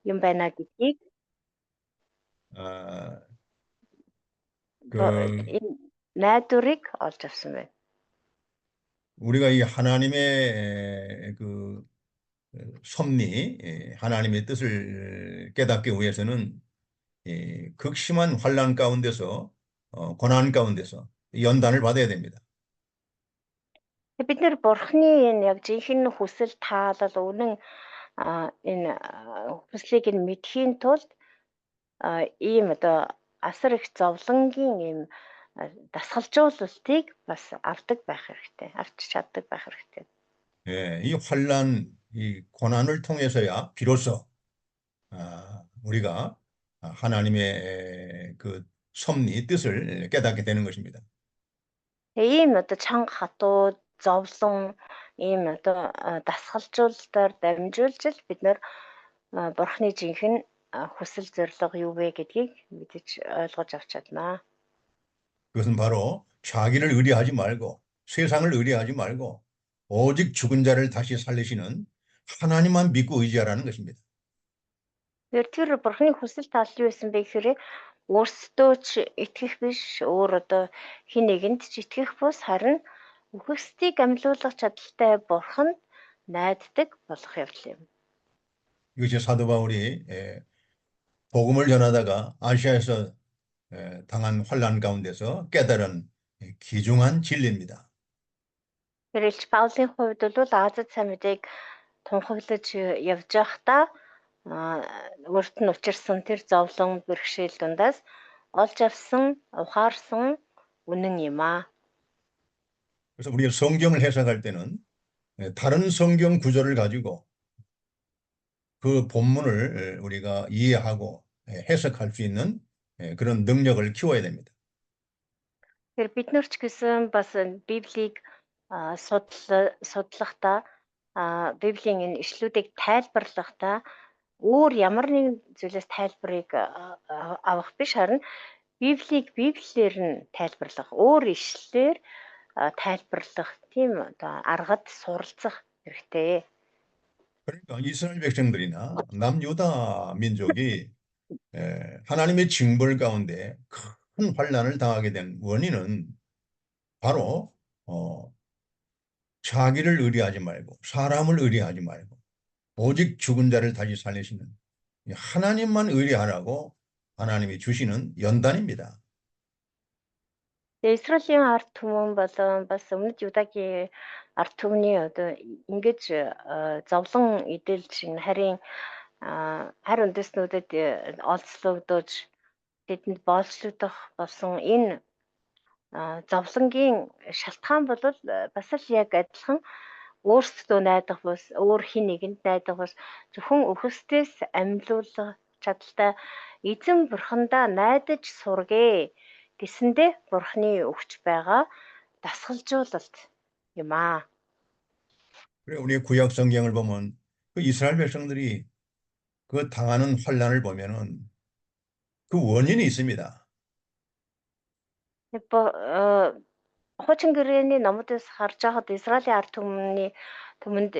юм байна гэдгийг 아, энэ найдварыг олж авсан байна. 우리가 이 하나님의 그 섭리, 하나님의 뜻을 깨닫기 위해서는 극심한 환난 가운데서 고난 가운데서 연단을 받아야 됩니다. Бид нэр бурхны энэ яг жинхэнэ хүсэл таалал үнэн энэ хүслийг нь мэдхийн тулд ийм одоо асар их зовлонгийн ийм дасгалжуулалтыг бас авдаг байх хэрэгтэй. авч чаддаг байх хэрэгтэй. 예, 이 환난, 이 고난을 통해서야 비로소 우리가 하나님의 그 섭리, 뜻을 깨닫게 되는 것입니다. Ийм одоо чанга хатууд, зовлон, ийм одоо дасгалжуулалтаар дамжуулж л бид нар бурхны жинхэнэ хүсэл зорилго юу вэ гэдгийг мэдэж ойлгож авч чаднаа. 그것은 바로 자기를 의뢰하지 말고 세상을 의뢰하지 말고 오직 죽은 자를 다시 살리시는 하나님만 믿고 의지하라는 것입니다. Тэр бурхны хүсэл тал юу байсан бэ гэхээр өөрсдөө ч итгэх биш, өөр одоо хин нэгэнд ч итгэх бус харин үхэгсдийг амьлуулах чадaltaй бурханд найддаг болох явдал юм. 이것이 사도 바울이 복음을 전하다가 아시아에서 당한 환난 가운데서 깨달은 귀중한 진리입니다. Тэрэлж Паулийн хувьд бол Азад сайн мэдээг тунхаглаж явж байхдаа өөрт нь учирсан тэр зовлон бэрхшээл дундаас олж авсан, ухаарсан үнэн юм аа. 그래서 우리가 성경을 해석할 때는 다른 성경 구절을 가지고 그 본문을 우리가 이해하고 해석할 수 있는 그런 능력을 키워야 됩니다. Тэр бид нар ч гэсэн бас Библийг судлахдаа Библийн энэ ишлүүдийг тайлбарлахдаа өөр ямар нэгэн зүйлээс тайлбарыг авах биш харин Библийг Библиэр нь тайлбарлах, өөр ишлэлээр тайлбарлах тийм одоо аргад суралцах хэрэгтэй. 그러니까 이스라엘 백성들이나 남유다 민족이 하나님의 징벌 가운데 큰 환난을 당하게 된 원인은 바로 자기를 의뢰하지 말고 사람을 의뢰하지 말고 오직 죽은 자를 다시 살리시는 하나님만 의뢰하라고 하나님이 주시는 연단입니다. Израилийн ард түмэн болон бас өмнөд Юдагийн ард түмний одоо ингэж зовлон идэлж харин хар үндэстнүүдэд олзлогдож тэдэнд боолчлогдох болсон энэ зовлонгийн шалтгаан бол бас л яг адилхан өөрсдөө найдах бус өөр хин нэгэнд найдах бус зөвхөн өхөстөөс амьлуулах чадaltaй эзэн бурхандаа найдаж сургээ гэсэндээ бурхны өгч байгаа дасгалжуулалт юм аа. 그래 우리 구약 성경을 보면 그 이스라엘 백성들이 그 당하는 환난을 보면은 그 원인이 있습니다. Хуучин гэрээний номуудаас харж байхад Израилийн ард түмэнд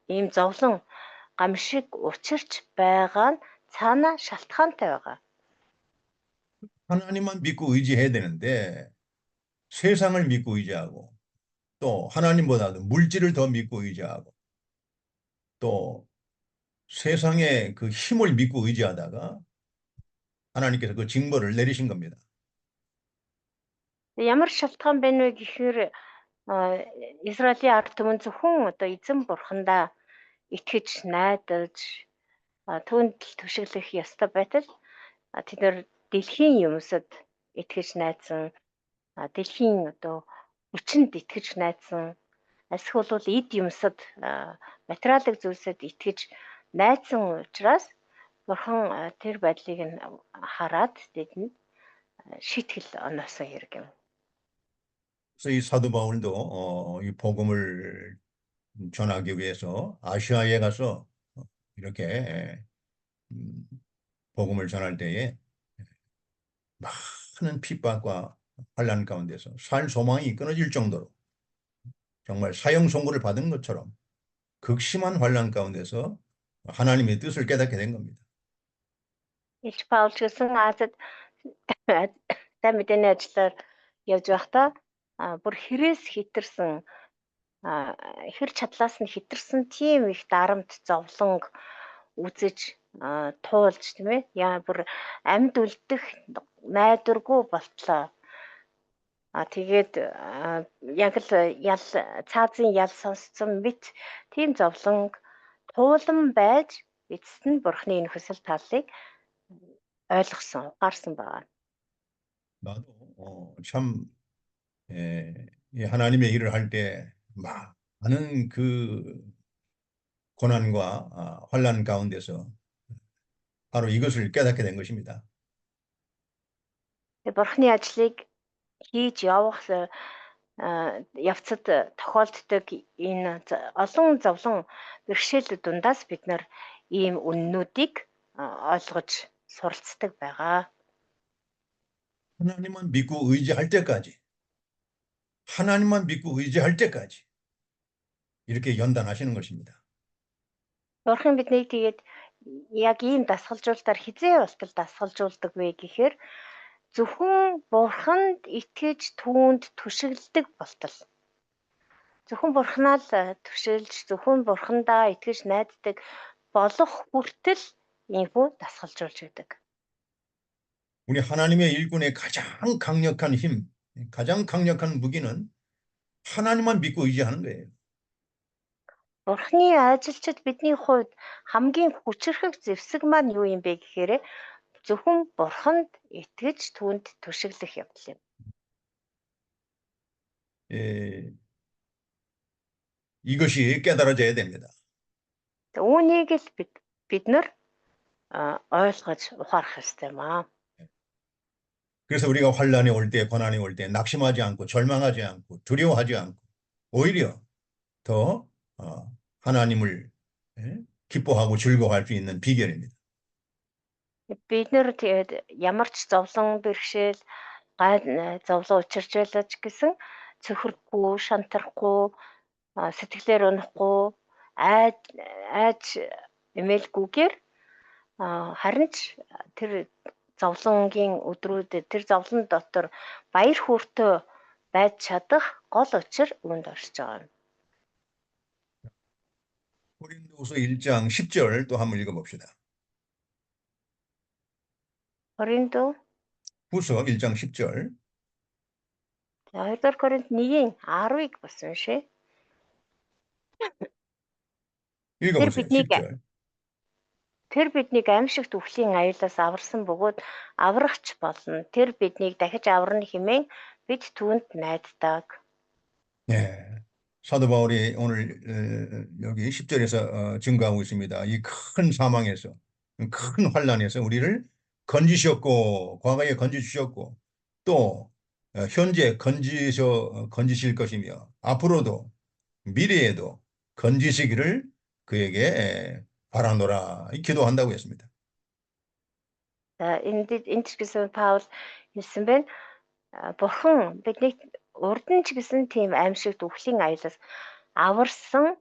ийм зовлон гамшиг учирч байгаа нь цаанаа шалтгаантай байгаа. 하나님만 믿고 의지해야 되는데 세상을 믿고 의지하고 또 하나님보다도 물질을 더 믿고 의지하고 또 세상의 그 힘을 믿고 의지하다가 하나님께서 그 징벌을 내리신 겁니다. Ямар шалтгаан байна вэ гэхээр Израилийн ард түмэн зөвхөн одоо эзэн бурхандаа итгэж найдаж түүнд түшиглэх ёстой байтал тэд нар дэлхийн юмсад итгэж найдсан дэлхийн одоо хүчинд итгэж найдсан эсвэл бол эд юмсад материалын зүйлсэд итгэж найдсан учраас бурхан тэр байдлыг нь хараад тэдэнд шийтгэл оноосон хэрэг юм. 그래서 이 사도 바울도 이 복음을 전하기 위해서 아시아에 가서 이렇게 복음을 전할 때에 많은 핍박과 환난 가운데서 살 소망이 끊어질 정도로 정말 사형 선고를 받은 것처럼 극심한 환난 가운데서 하나님의 뜻을 깨닫게 된 겁니다. Илч Паул ч гэсэн Азад сайн мэдээний ажиллаар явж байхдаа бүр хэрээс хитэрсэн хэр чадлаас нь хитэрсэн тийм их дарамт зовлонг үзэж туулж тийм ээ яа бүр амьд үлдэх найдваргүй болтлоо. Тэгээд яг л цаазын ял сонсцсон мэт тийм зовлонг туулан байж эцэст нь бурхны энэ хүсэл талыг ойлгосон, ухаарсан байгаа. 나도 참 이 하나님의 일을 할 때 많은 그 고난과 환난 가운데서 바로 이것을 깨닫게 된 것입니다. Бурхны ажлыг хийж явах явцад тохиолддог энэ олон зовлон бэрхшээлүүд дундаас бид нар ийм үннүүдийг ойлгож суралцдаг байгаа. 하나님만 믿고 의지할 때까지, 하나님만 믿고 의지할 때까지 이렇게 연단하시는 것입니다. Бурхан биднийг тэгээд яг ийм дасгалжуулалтаар хизээ болтол дасгалжуулдаг вэ гэхээр зөвхөн Бурханд итгэж түүнд түшиглдэг болтол. Зөвхөн Бурханаа л түшиглж, зөвхөн Бурхандаа итгэж найддаг болох хүртэл иймхүү дасгалжуулж байдаг. 우리 하나님의 일꾼의 가장 강력한 힘, 가장 강력한 무기는 하나님만 믿고 의지하는 거예요. Бурхны ажилчид бидний хувьд хамгийн хүчрхэг зэвсэг маань юу юм бэ гэхээр зөвхөн Бурханд итгэж түүнд түшиглэх явдал юм. 이것이 깨달아져야 됩니다. Үүнийг л бид нар ойлгож ухаарах ёстой юм аа. 그래서 우리가 환난이 올 때, 고난이 올 때 낙심하지 않고 절망하지 않고 두려워하지 않고 오히려 더 하나님을 기뻐하고 즐거워할 수 있는 비결입니다. Бид нар тэгээд ямар ч зовлон бэрхшээл зовлон учирч байлаа ч гэсэн цөхөрөхгүй, шантарахгүй, сэтгэлээр унахгүй, айж эмээлгүйгээр харин ч тэр зовлонгийн өдрүүдэд тэр зовлон дотор баяр хөөртэй байж чадах гол учир үүнд оршиж байгаа юм. 고린도후서 1장 10절 또 한번 읽어봅시다. Коринто 후서 1장 10절. 2-р Коринт 1-ийн 10-ыг бас уншъя. 읽어보세요. 10절. Тэр биднийг аимшигт үхлийн аюулаас аварсан бөгөөд аврагч болно. Тэр биднийг дахиж аварна хэмээн бид түүнд найддаг. 네. 사도 바울이 오늘 여기 10절에서 증거하고 있습니다. 이 큰 사망에서, 큰 환난에서 우리를 건지셨고, 과거에 건지주셨고, 또 현재 건지실 것이며, 앞으로도 미래에도 건지시기를 그에게 바라노라 기도한다고 했습니다. Энд ч гэсэн Паул хэлсэн байна. Бурхан биднийг урд нь ч гэсэн тийм аимшигт үхлийн аюулаас аварсан.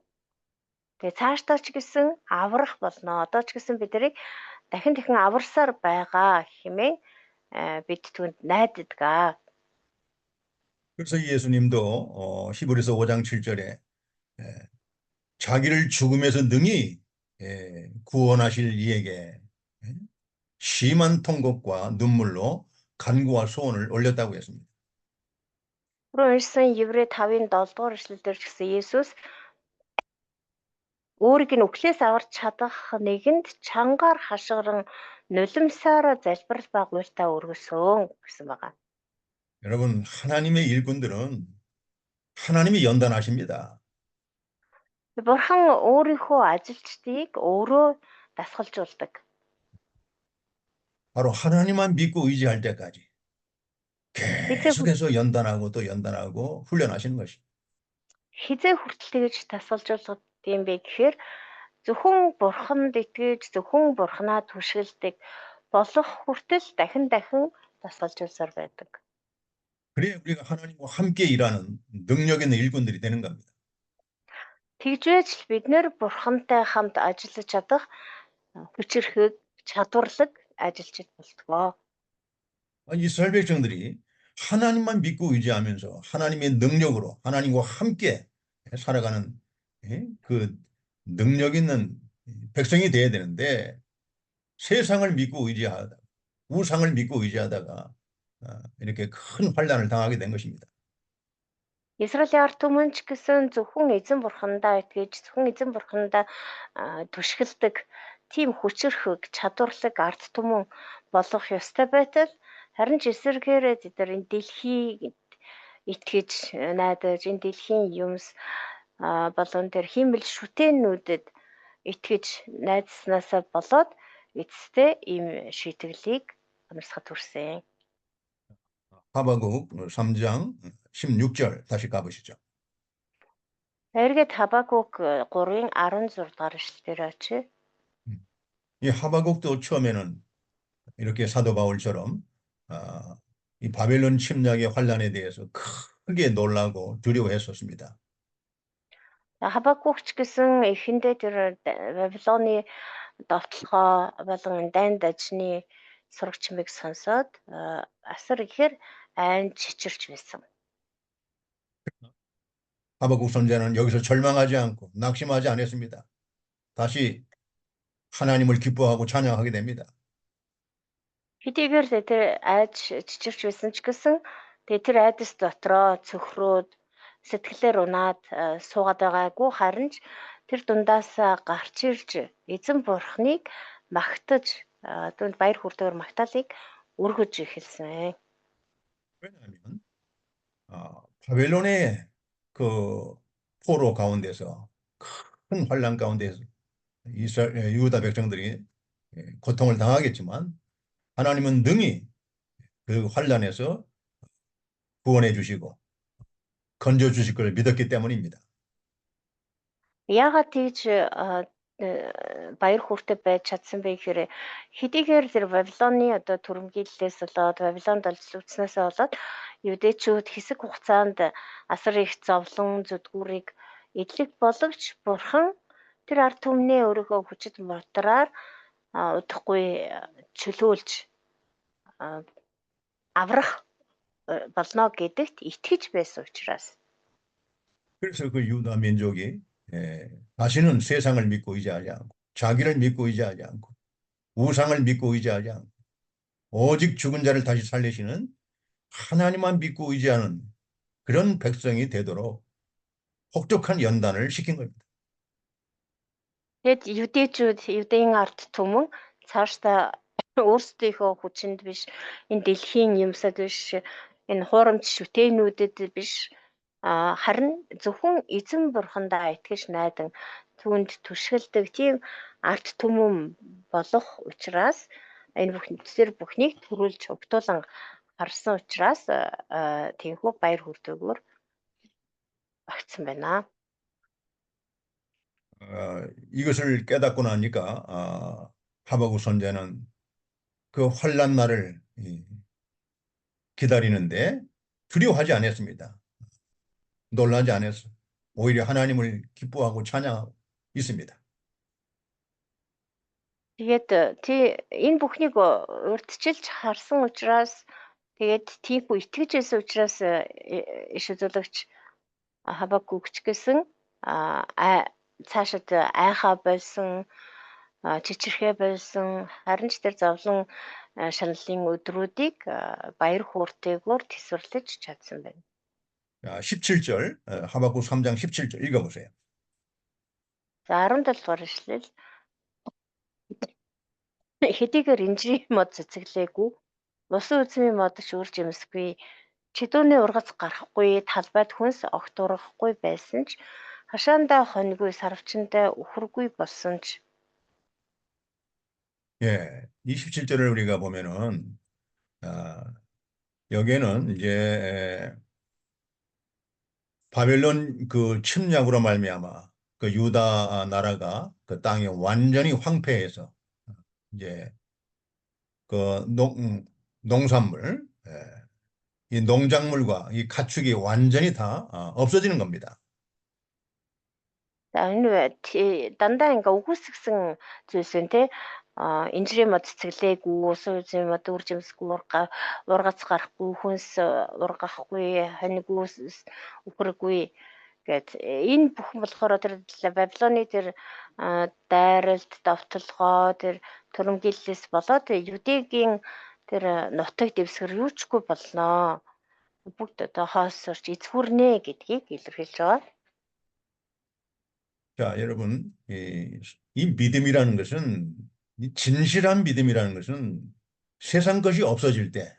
Тэгээ цаашдаа ч гэсэн аврах болно. Одоо ч гэсэн биднийг дахин аварсаар байгаа хэмээн бид түүнд найддаг. 그래서 예수님도 히브리서 5장 7절에 자기를 죽음에서 능히 구원하실 이에게 심한 통곡과 눈물로 간구와 소원을 올렸다고 했습니다. Руу ирсэн Еврей 5-ын 7-р эшлэлдэр ч гэсэн Есүс өөрийг нь үхлээс аварч чадах нэгэнд чангаар хашгиран нулимсаар залбирал ба гуйлтаа өргөсөн гэсэн байгаа. 여러분, 하나님의 일꾼들은 하나님이 연단하십니다. Бурхан өөрийнхөө ажилчдыг өөрөө дасгалжуулдаг. 바로 하나님만 믿고 의지할 때까지 계속해서 연단하고 또 연단하고 훈련하시는 것입니다. Хизээ хүртэл тэгж дасгалжуулдаг юм бэ гэхээр зөвхөн Бурханд итгэж зөвхөн Бурханаа түшгэлдэг болох хүртэл дахин дасгалжуулсаар байдаг. 그래야 우리가 하나님과 함께 일하는 능력 있는 일꾼들이 되는 겁니다. Тэгж байж л бид нэр бурхантай хамт ажиллаж чадах хүчирхэг, чадварлаг ажилчид болтгоо. 이스라엘 백성들이 하나님만 믿고 의지하면서 하나님의 능력으로 하나님과 함께 살아가는 그 능력 있는 백성이 되어야 되는데 세상을 믿고 의지하다, 우상을 믿고 의지하다가 이렇게 큰 환난을 당하게 된 것입니다. Израилийн ард түмэн ч гэсэн зөвхөн эзэн бурхандаа итгэж, зөвхөн эзэн бурхандаа түшгэлдэг тийм хүчирхэг, чадварлаг ард түмэн болох ёстой байтал харин ч эсэргээрээ тэд нар энэ дэлхийг итгэж найдаж, энэ дэлхийн юмс болон тэр хиймэл шүтээнүүдэд итгэж найдснаасаа болоод эцэстээ ийм шийтгэлийг онцгод хүрсэн. 하박국 3장 16절 다시 가보시죠. Эргээд Хабакук 3-ын 16 дугаар эшлэлээр очие. 이 하박국도 처음에는 이렇게 사도 바울처럼 이 바벨론 침략의 환란에 대해서 크게 놀라고 두려워했었습니다. Хабакукч гэсэн эхэндээ тэр Вавилоны довтлохоо болон дайн дажны сурагчмыг сонсоод асар ихээр айн чичирч байсан. 하박국 선지자는 여기서 절망하지 않고 낙심하지 않았습니다. 다시 하나님을 기뻐하고 찬양하게 됩니다. Хэдийгээр тэр айж чичирч байсан ч гэсэн тэр айдас дотроо цөхрөөд сэтгэлээр унаад суугаад байгаагүй харин ч тэр дундаас гарч ирж эзэн бурхныг магтаж түүнд баяр хүртэгээр магтаалыг өргөж эхэлсэн. 왜냐하면 바벨론의 그 포로 가운데서 큰 환란 가운데서 이스라엘 유다 백성들이 고통을 당하겠지만 하나님은 능히 그 환란에서 구원해 주시고 건져 주실 걸 믿었기 때문입니다. Яагаад тийж баяр хүртэй байж чадсан бэ гэхээр хэдийгээр тэр Вавилоны одоо түрэмгийллээс болоод Вавилонд олзлогдсноос болоод юудэчүүд хэсэг хугацаанд асар их зовлон зүдгүүрийг эдлэх боловч бурхан тэр ард түмнээ өөрийнхөө хүчит мотороор удахгүй чөлөөлж аврах болно гэдэгт итгэж байсан учраас 그래서 그 유다 민족이 다시는 세상을 믿고 의지하지 않고 자기를 믿고 의지하지 않고 우상을 믿고 의지하지 않고 오직 죽은 자를 다시 살리시는 하나님만 믿고 의지하는 그런 백성이 되도록 혹독한 연단을 시킨 겁니다. Тэгэд юдэйн ард түмэн цаашдаа өөрсдийнхөө хүчинд биш энэ дэлхийн юмсад биш энэ хуурамч шүтээнүүдэд биш харин зөвхөн эзэн бурхандаа итгэж найдан түүнд түшгэлдэг тийм арт түмэн болох учраас энэ бүхнийг төрүүлж өгтүүлэн харсан учраас тиймхүү баяр хүртээгүүр багтсан байна. 이것을 깨닫고 나니까 하박국 선지자는 그 환난 날을 기다리는데 두려워하지 않았습니다. 놀라지 않았어. 오히려 하나님을 기뻐하고 찬양하고 있습니다. Тэгээд энэ бүхнийг урьдчилж харсан учраас тэгээд тиймхүү итгэж байсан учраас иш үзүүлэгч Хабакукч гэсэн цаашид айхаа болсон чичирхээ болсон харин ч тэр зовлон шаналлын өдрүүдийг баяр хууртэйгээр тэсвэрлэж чадсан байна. 17절 하박국 3장 17절 읽어보세요. За 17 дугаар ишлэл хэдийгээр инжирийн мод цэцэглээгүй усан үзмийн модч үрж юмсгүй чидүүний ургац гарахгүй талбайд хүнс огтурахгүй байсан ч хашаандаа хоньгүй сарвчандаа үхэргүй болсон ч 예, 27절을 우리가 보면은 여기에는 이제 바벨론 그 침략으로 말미암아 그 유다 나라가 그 땅이 완전히 황폐해서 이제 그 농산물, 이 농작물과 이 가축이 완전히 다 없어지는 겁니다. Энэ дандаа ингээ үгүйсгсэн зүйлс юм те. Инжирийн мод цэцгэлээгүй, сүүзийн мод үржимсгүй ургац гарахгүй, хүнс ургахгүй, хоньгүй, үхрэггүй гэд энэ бүхэн болохоор тэр Бабилоны тэр дайралт, довтолгоо, тэр түрэмгийллээс болоод Юдэгийн тэр нутаг дэвсгэр юучгүй болноо. Бүгд одоо хоосорч эзгүрнэ гэдгийг илэрхийлж байгаа. 자, 여러분, 이 믿음이라는 것은, 이 진실한 믿음이라는 것은 세상 것이 없어질 때,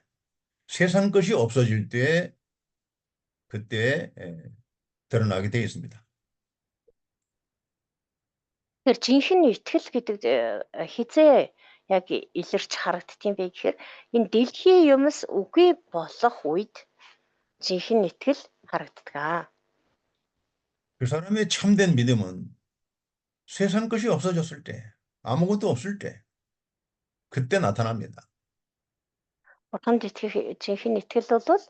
세상 것이 없어질 때, 그때 드러나게 되어 있습니다. Тэр жинхэнэ итгэл гэдэг хизээ яг илэрч харагддсан бэ гэхээр энэ дэлхийн юмс үгүй болох үед жинхэнэ итгэл харагддаг. 그 사람의 참된 믿음은 세상 것이 없어졌을 때, 아무것도 없을 때, 그때 나타납니다. Бурханд итгэх жинхэнэ итгэл бол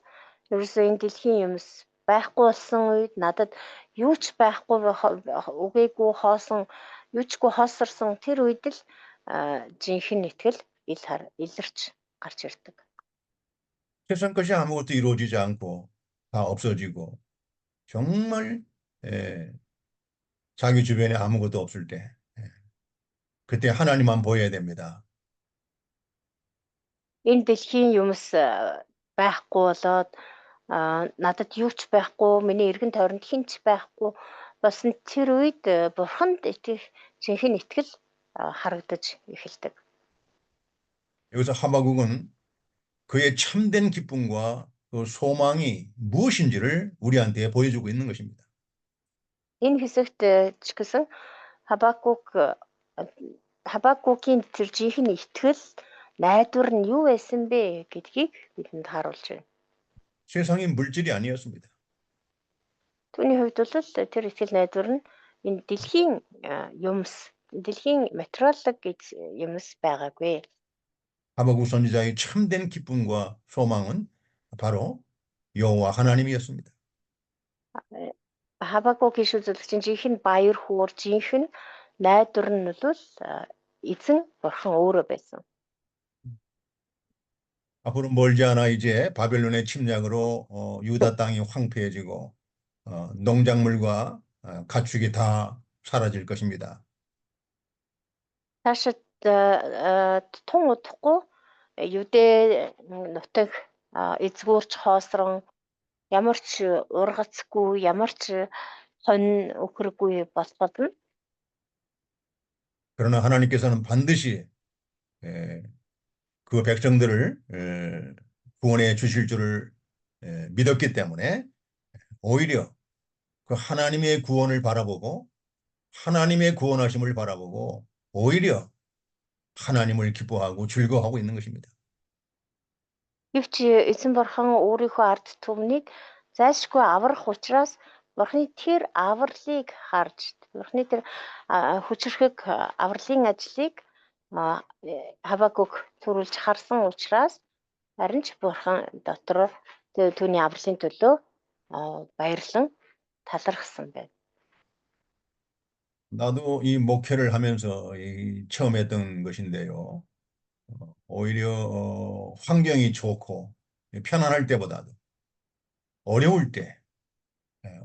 ерөөсөө энэ дэлхийн юмс байхгүй болсон үед надад юу ч байхгүй үгээгүй хоосон юучгүй хоосорсон тэр үед л жинхэнэ итгэл илэрч гарч ирдэг. 세상 것이 아무것도 이루어지지 않고 다 없어지고 정말 자기 주변에 아무것도 없을 때 그때 하나님만 보여야 됩니다. Энэ дэлхийн юмс байхгүй болоод надад юу ч байхгүй, миний эргэн тойронд хэн ч байхгүй болсон тэр үед бурханд итгэх жинхэнэ итгэл харагдаж эхэлдэг. 여기서 하박국은 그의 참된 기쁨과 그 소망이 무엇인지를 우리한테 보여주고 있는 것입니다. Энэ хэсэгт ч гэсэн Хабакукийн тэр жинхэнэ итгэл найдвар нь юу байсан бэ гэдгийг бидэнд харуулж байна. 세상이 물질이 아니었습니다. Түүний хувьд бол тэр итгэл найдвар нь энэ дэлхийн юмс, дэлхийн материалог юмс байгаагүй. 하박국 선지자의 참된 기쁨과 소망은 바로 여호와 하나님이었습니다. Хабакук гişүү зөвлөгчийн жинхэнэ баяр хөөр, жинхэнэ найдвар нь бол эзэн бурхан өөрөө байсан. 앞으로 멀지 않아 이제 바벨론의 침략으로 유다 땅이 황폐해지고 농작물과 가축이 다 사라질 것입니다. Цаашид тун удахгүй Юдэ нутаг эзгүүрч хоосрон ямар ч ургацгүй, ямар ч хонь үхрэггүй болно. 그러나 하나님께서는 반드시 그 백성들을 구원해 주실 줄을 믿었기 때문에 오히려 그 하나님의 구원을 바라보고 하나님의 구원하심을 바라보고 오히려 하나님을 기뻐하고 즐거워하고 있는 것입니다. Гэвч эзэн бурхан өөрийнхөө ард түмнийг зайлшгүй аврах учраас бурханы тэр авралыг харж, бурханы тэр хүчрхэг авралын ажлыг Хабакук төрүүлж харсан учраас харин ч бурхан дотор түүний авралын төлөө баярлан талархсан байна. 나도 이 목회를 하면서 처음 했던 것인데요. 오히려 환경이 좋고 편안할 때보다도 어려울 때,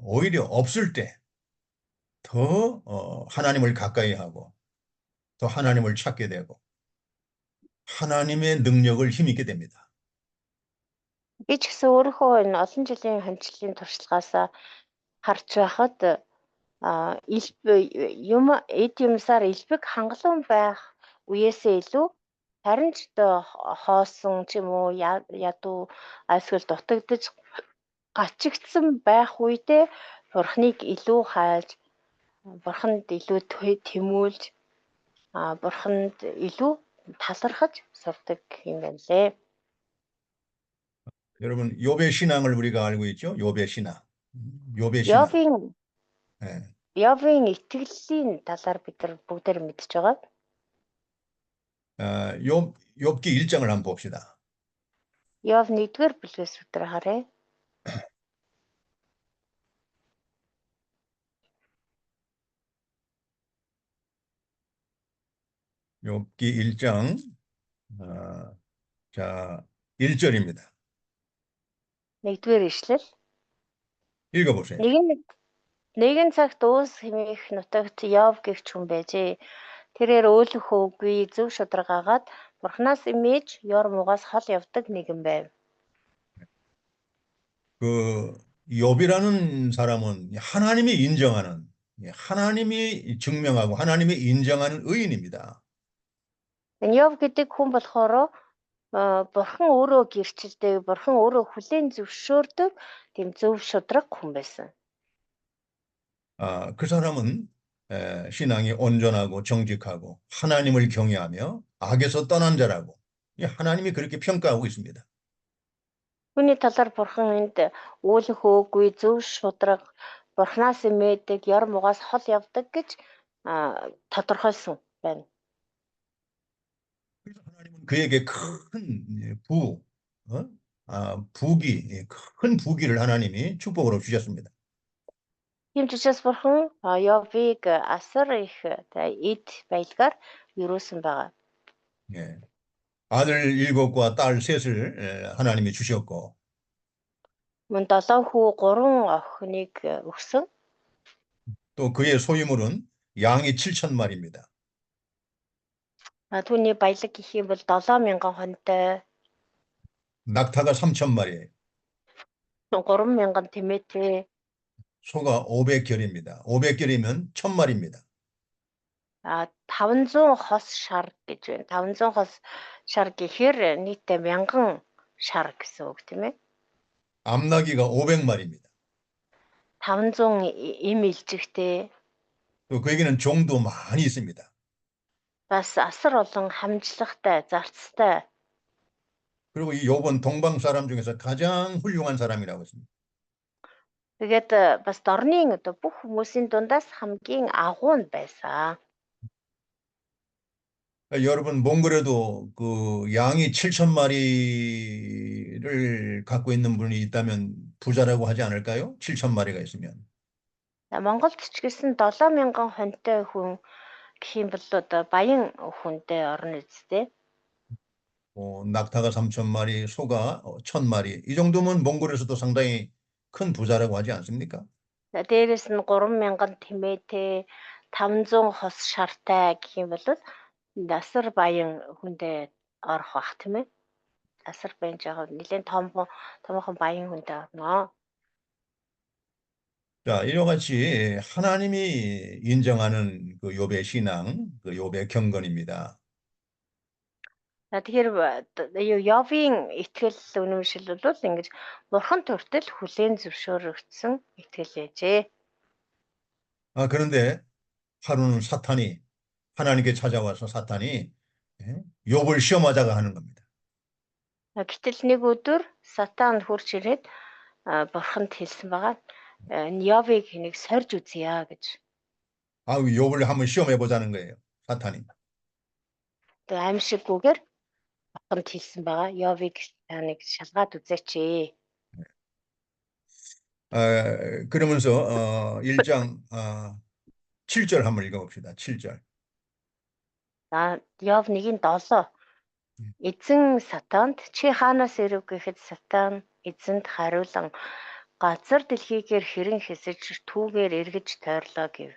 오히려 없을 때 더 하나님을 가까이 하고 더 하나님을 찾게 되고 하나님의 능력을 힘입게 됩니다. Би ч гэсэн өөрийнхөө энэ олон жилийн хамтлагийн туршлагаас харж байхад эд юмсаар элбэг хангалуун байх үеэсээ илүү харин ч хоосон ч юм уу ядуу эсвэл дутагдж гачигдсан байх үедээ бурхныг илүү хайж, бурханд илүү тэмүүлж, бурханд илүү талархаж сурдаг юм байна лээ. 여러분 욥의 신앙을 우리가 알고 있죠? 욥의 신앙. 욥의 신앙. Йовын итгэлийн талаар бид нар бүгдээр мэдж байгаа. 욥기 1장을 한번 봅시다. Йов 1-р бүлгээс өдөр харъя. 욥기 1장 자 1절입니다. Нэгдүгээр ишлэл. 읽어보세요. Нэгэн цагт уус хэмээх нутагт Йов гэгч хүн байжээ. Тэрээр өөлөх үгүй зөв шударгаагаад Бурханаас имэж ёр муугаас хол явдаг нэгэн байв. 그 욥이라는 사람은 하나님이 인정하는, 하나님이 증명하고 하나님이 인정하는 의인입니다. Йов гэдэг хүн болохоор Бурхан өөрөө гэрчилдэг, Бурхан өөрөө хүлээн зөвшөөрдөг тийм зөв шударга хүн байсан. 그 사람은 신앙이 온전하고 정직하고 하나님을 경외하며 악에서 떠난 자라고 하나님이 그렇게 평가하고 있습니다. Хүний талаар Бурхан энд өөлөх өөгүй зөв шударга, Бурханаас имээдэг, ёр муугаас хол явдаг гэж тодорхойлсон байна. 그래서 하나님은 그에게 큰 큰 부귀를 하나님이 축복으로 주셨습니다. Тийм ч учраас Бурхан Йовыг асар их эд баялгаар юруусан байгаа. 예. 아들 7과 딸 3을 하나님이 주셨고 Мөн 7 хүү 3 охиныг өгсөн. 또 그의 소유물은 양이 7,000마리입니다. Түүний баялаг гэх юм бол 7,000 хонтой, 낙타가 3,000마리, 3,000 тэмээтэй, 소가 500결입니다. 500결이면 1,000마리입니다. 500 хос шар гэж байна. 500 хос шар гэхээр нийтдээ 1000 шар гэсэн үг тийм ээ. 암나귀가 500마리입니다. 500 им илжигтэй. 또 그에게는 종도 많이 있습니다. Бас асар олон хамжлагтай, зарцтай. 그리고 이 욥은 동방 사람 중에서 가장 훌륭한 사람이라고 했습니다. Тэгээд бас дорны бүх хүмүүсийн дундаас хамгийн агуу нь байсан. 여러분 몽골에도 그 양이 7,000마리를 갖고 있는 분이 있다면 부자라고 하지 않을까요? 7,000마리가 있으면. Монголд ч гэсэн 7,000 хонтой хүн гэх юм бол одоо баян хүнтэй орно үсттэй. 낙타가 3,000마리, 소가 1,000마리. 이 정도면 몽골에서도 상당히 큰 부자라고 하지 않습니까? Дээрээс нь 3,000 тэмээтэй 500 хос шартай гэх юм бол асар баян хүндээ орох бах тийм ээ. Асар баян жаахан нэлээд томхон баян хүндээ орно. 자, 이와 같이 하나님이 인정하는 그 욥의 신앙, 그 욥의 경건입니다. Тэгэхээр Йовын итгэл үнэмшил бол ингэж Бурхан төртөл хүлээн зөвшөөрөгдсөн итгэл ээжээ. 그런데 하루는 사탄이 하나님께 찾아와서 사탄이 욥을 시험하자가 하는 겁니다. Гэтэл нэг өдөр Сатан хурж ирээд Бурханд хэлсэн байгаа. Йовыг нэг сорж үзье гэж. 욥을 한번 시험해 보자는 거예요. 사탄이. Тэгээ аимшиггүйгээр Бурханд хэлсэн байгаа. Йовыг нэг шалгаад үзээч. 그러면서 1장 7절 한번 읽어봅시다. 7절. Йов 1:7. Эзэн Сатанд чи хаанаас ирэв гэхэд Сатан эзэнд хариулан газар дэлхийгээр хэрэн хэсэж түүгээр эргэж тойрлоо гэв.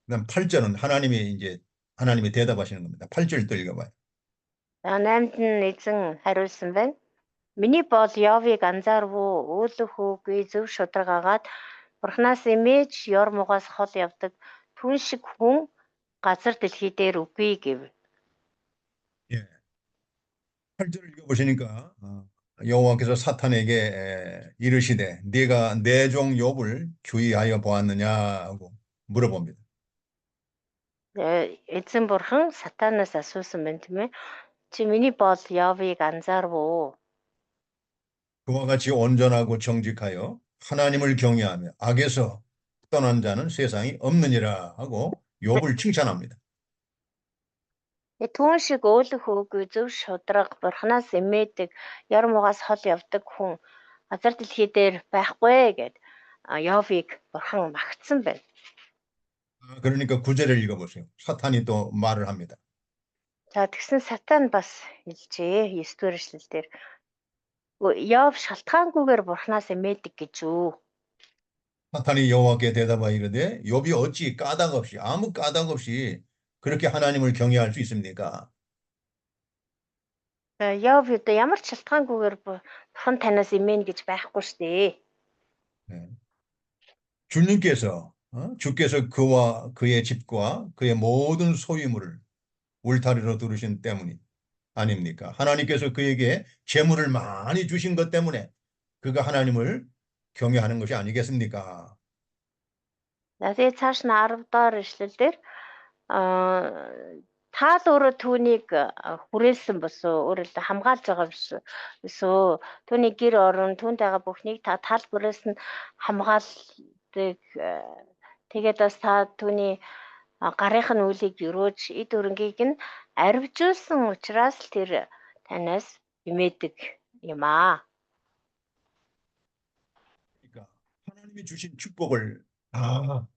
그다음 8절은 하나님이 대답하시는 겁니다. 8절도 읽어봐요. 8-нд нь эзэн хариулсан байна. Миний бол Йовыг анзаарвуу, өөлөх үгүй зөв шударгаагаад Бурханаас имэж ёр муугаас хол явдаг түн шиг хүн газар дэлхий дээр үгүй гэв. 예. 8절 읽어보시니까 여호와께서 사탄에게 이르시되 네가 내 종 욥을 주의하여 보았느냐고 물어봅니다. Эзэн Бурхан Сатанаас асуусан байна тийм ээ. Чи миний бол Йовыг анзаарвуу? 그와 같이 온전하고 정직하여 하나님을 경외하며 악에서 떠난 자는 세상에 없느니라 하고 욥을 칭찬합니다. Түүн шиг өөлөх үгүй зөв шударга Бурханаас имээдэг ёр муугаас хол явдаг хүн газар дэлхий дээр байхгүй гэд Йовыг Бурхан магтсан байна. 그러니까 9절을 읽어보세요. 사탄이 또 말을 합니다. За тэгсэн сатан бас хэлжээ 9-р эшлэлдэр Йов шалтгаангүйгээр бурхнаас мэддэг гэж үү. 사탄이 여호와께 대답하여 이르되 욥이 어찌 까닭 없이 아무 까닭 없이 그렇게 하나님을 경외할 수 있습니까? Йов одоо ямар ч шалтгаангүйгээр бурхан танаас имэн гэж байхгүй шүү дээ. 네. 주님께서 주께서 그와 그의 집과 그의 모든 소유물을 울타리로 두르신 때문이 아닙니까? 하나님께서 그에게 재물을 많이 주신 것 때문에 그가 하나님을 경외하는 것이 아니겠습니까? За тэгээ цааш нь 10 доор ишлэлдэр таал өөрөө түүнийг хүрээлсэн босоо өөрөлд хамгаалж байгаа босоо түүний гэр орон түүнд байгаа бүхнийг та таал бүрээс нь хамгаалдаг тэгээд бас та түүний гарынх нь үлийг өрөөж эд өрөнгийг нь арвижуулсан учраас л тэр танаас имээдэг юм аа. 그러니까 하나님이 주신 축복을 다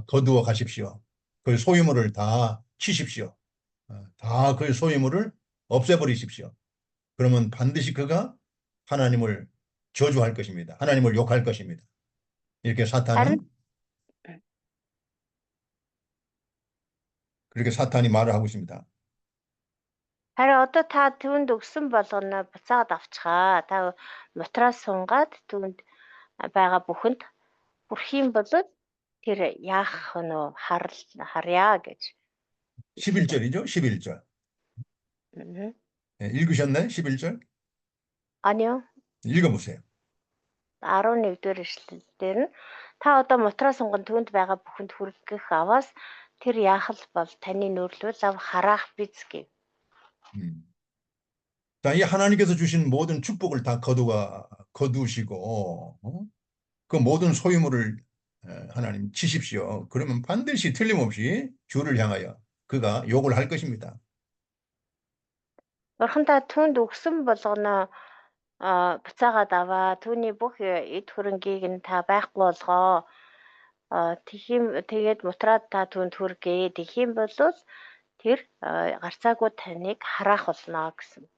거두어 가십시오. 그 소유물을 다 치십시오. 다 그 소유물을 없애버리십시오. 그러면 반드시 그가 하나님을 저주할 것입니다. 하나님을 욕할 것입니다. 이렇게 그렇게 사탄이 말을 하고 있습니다. Харин одоо та түүнд өгсөн болгоно буцаад авчихаа. Та мутраас сунгаад түүнд байгаа бүхэнд бүрхийн болоод тэр яах нөө харъя гэж. 11절이죠. 11절. 네, 읽으셨나요? 11절? 아니요. 읽어보세요. 11-р эшлэлдэр нь та одоо мутраас сунган түүнд байгаа бүхэнд хүргэх аваас тэр яах л бол таны нүрлүүл ав хараах биз гэв. 자, 이 하나님께서 주신 모든 축복을 다 거두시고 그 모든 소유물을 하나님 치십시오. 그러면 반드시 틀림없이 주를 향하여 그가 욕을 할 것입니다. Бурхан та түүнд өгсөн болгоно буцаагаад аваа. Түүний бүх эд хөрөнгийг нь та байхгүй болгоо. Тэгээд мутраад та түүнд хүргээ. Тэгхийн бол тэр гарцаагүй таныг хараах болно гэсэн.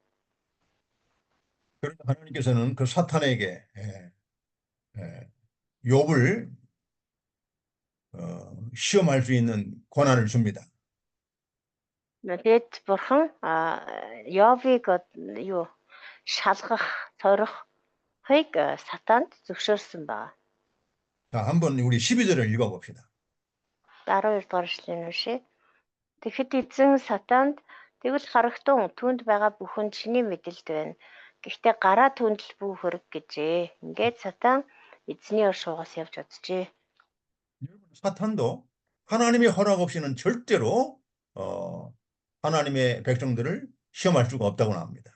그러나 하나님께서는 그 사탄에게 욥을 시험할 수 있는 권한을 줍니다. Тэгээд бурхан Йовыг юу шалгах, сорихыг сатанд зөвшөөрсөн ба. 자, 한번 우리 12절을 읽어봅시다. 12-р эшлэлийн уншия. Тэгэхэд эзэн сатанд тэгвэл харагтун түүнд байгаа бүхэн чиний мэдэлд байна. Гэхдээ гараа түүнд л бүх хөрөг гэжээ. Ингээд сатан эзний оршуугаас явж оджээ. 사탄도 하나님의 허락 없이는 절대로 하나님의 백성들을 시험할 수가 없다고 나옵니다.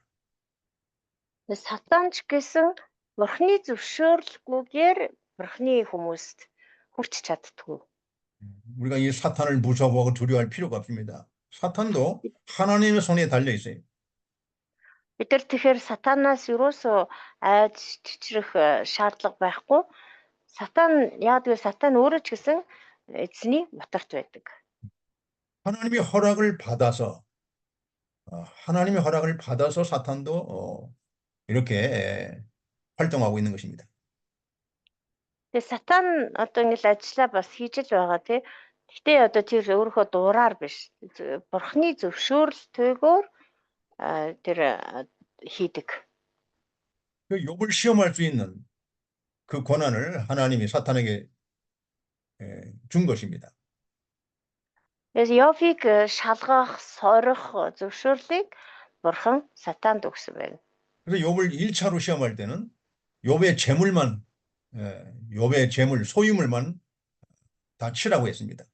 Сатанч гэсэн бурхны зөвшөөрлгүйгээр бурхны хүмүүст хүрч чаддгүй. 우리가 이 사탄을 무서워하고 두려워할 필요가 없습니다. 사탄도 하나님의 손에 달려 있어요. Бид нар тэгэхээр сатанаас юусоо айж чичрэх шаардлага байхгүй. Яагаад гэвэл сатан өөрөө ч гэсэн эзний мотогт байдаг. 하나님의 허락을 받아서 사탄도 이렇게 활동하고 있는 것입니다. Тэгээ сатан одоо ингээл ажиллаа бас хийж л байгаа тий. Гэтэ одоо тэр өөрийнхөө дуураар биш. Бурхны зөвшөөрлтөөр тэр хийдэг. 그 욥을 시험할 수 있는 그 권한을 하나님이 사탄에게 준 것입니다. 그래서 Йовыг шалгах, сорих зөвшөөрлийг бурхан сатанд өгсөн байна. 그래서 욥을 1차로 시험할 때는 욥의 재물, 소유물만 다 치라고 했습니다.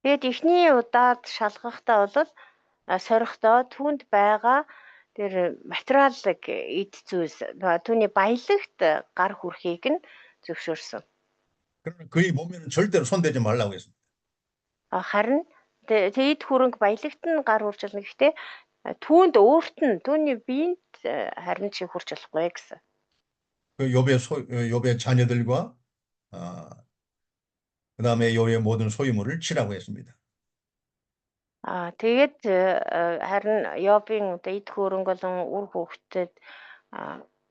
Тэгээд эхний удаад шалгахдаа бол сорихдоо түүнд байгаа тэр материалыг эд зүйлс түүний баялагт гар хүрхийг нь зөвшөөрсөн. 그러나 그의 몸에는 절대로 손대지 말라고 했습니다. Харин эд хөрөнгө баялагт нь гар хүрч болно. Гэхдээ түүнд өөрт нь түүний биед харин чи хүрч болохгүй гэсэн. 그 욥의 자녀들과 그 다음에 요의 모든 소유물을 치라고 했습니다. Тэгээд харин Йобын одоо эд хөрөнгө болон үр хүүхдэд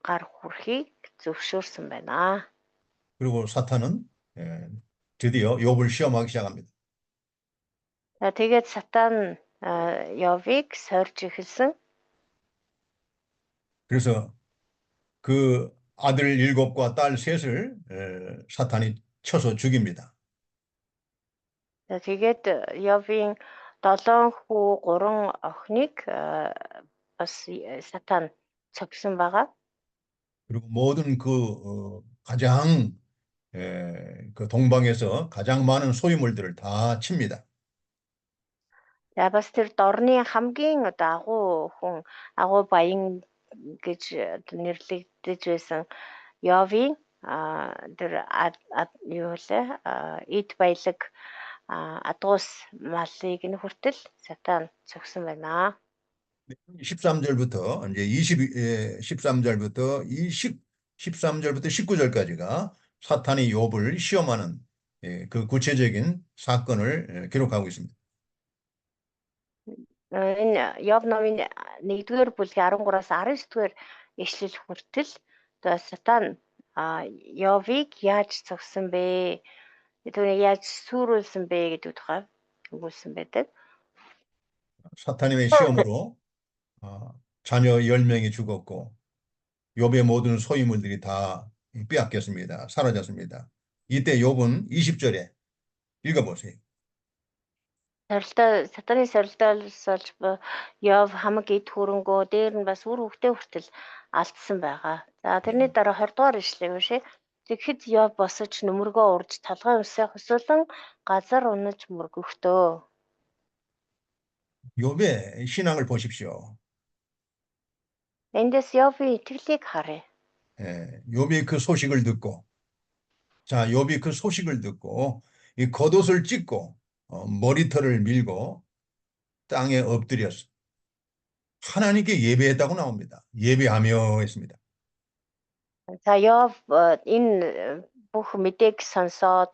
гар хүрхийг зөвшөөрсөн байна. 그리고 사탄은 드디어 욥을 시험하기 시작합니다. Тэгээд сатан Йобыг сорж эхэлсэн. 그래서 그 아들 7과 딸 3을 사탄이 쳐서 죽입니다. Тэгээд Йобын 7 хүү 3 охиныг бас сатан цогсон байгаа. 그리고 모든 가장 그 동방에서 가장 많은 소유물들을 다 칩니다. За бас тэр дорны хамгийн одоо агуу баян гэж нэрлэгдэж байсан Йовийн тэр юу лээ эд баялаг адуус малыг нь хүртэл сатан цогсон байна. 13절부터 이제 13절부터 13절부터 19절까지가 사탄이 욥을 시험하는 그 구체적인 사건을 기록하고 있습니다. Энэ Йов номын 1-р бүлгийн 13-аас 19-р ишлэл хүртэл одоо сатан Йовыг яаж цогсон бэ? Түүнийг яаж сүрүүлсэн бэ гэдэг тухай өгүүлсэн байдаг. 사탄의 시험으로 자녀 10명이 죽었고 욥의 모든 소유물들이 다 빼앗겼습니다. 사라졌습니다. 이때 욥은 20절에 읽어보세요. Сатаны сорилтоос олж Йов хамаг эд хөрөнгөө дээр нь бас үр хөвгтэй хүртэл алдсан байгаа. За тэрний дараа 20 дугаар ишлэг уншия. Тэгэхэд Йов босож нүмергөө урж талгай усаа хөсөөлөн газар унаж мөргөхдөө. 욥의 신앙을 보십시오. Эндээс Йовын итгэлийг харъя. 욥이 그 소식을 듣고 욥이 그 소식을 듣고 이 겉옷을 찢고 머리털을 밀고 땅에 엎드렸어. 하나님께 예배했다고 나옵니다. 예배하며 했습니다. За Йов энэ бүх мэдээг сонсоод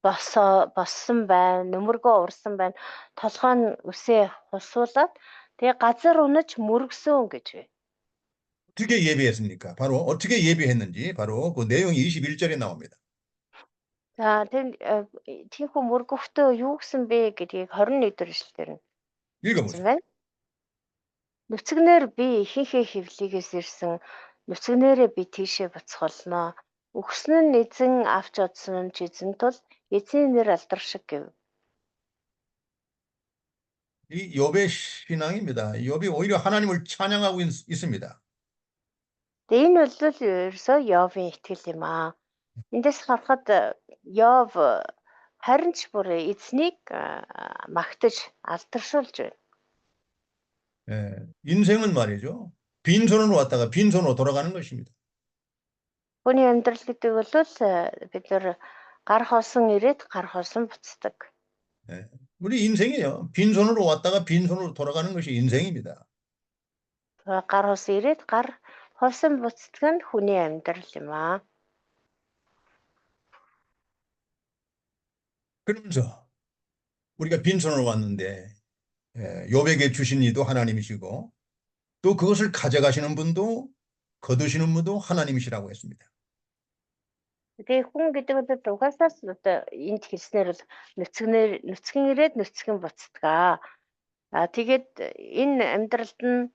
боссон байна, нүмергөө урсан байна. Толгой нь үсээ хусуулаад тэгээ газар унаж мөргсөн гэж байна. 어떻게 예배했습니까? 바로 어떻게 예배했는지 바로 그 내용이 21절에 나옵니다. За тийхүү мөргөхдөө юу гэсэн бэ гэдгийг 21-р ишлэлээр нь 읽어보세요. байна. Нүцгнээр би ихэнхээ хэвлэгээс ирсэн. Нүцгнээрээ би тийшээ буцхолноо. Өгсөн нь эзэн авч одсон ч эзэн тул эзний нэр алдаршиг гэв. 이 욥의 신앙입니다. 욥이 오히려 하나님을 찬양하고 있습니다. Тэгээ энэ бол ерөөсөө Йовын итгэл юм аа. Эндээс харахад Йов харин ч бүр эзнийг магтаж алдаршуулж байна. 인생은 말이죠. 빈손으로 왔다가 빈손으로 돌아가는 것입니다. Хүний амьдрал гэдэг бол бид нар гар хоосон ирээд гар хоосон буцдаг. 우리 인생이에요. 빈손으로 왔다가 빈손으로 돌아가는 것이 인생입니다. Гар хоосон ирээд гар хоосон буцдаг нь хүний амьдрал юм аа. 그러면서 우리가 빈손으로 왔는데 욥에게 주신 이도 하나님이시고 또 그것을 가져가시는 분도 거두시는 분도 하나님이시라고 했습니다. Тэгээ хүн гэдэг нь угаасаас одоо энд хэлснээр бол нүцгэн ирээд нүцгэн буцдаг. Тэгээд энэ амьдралд нь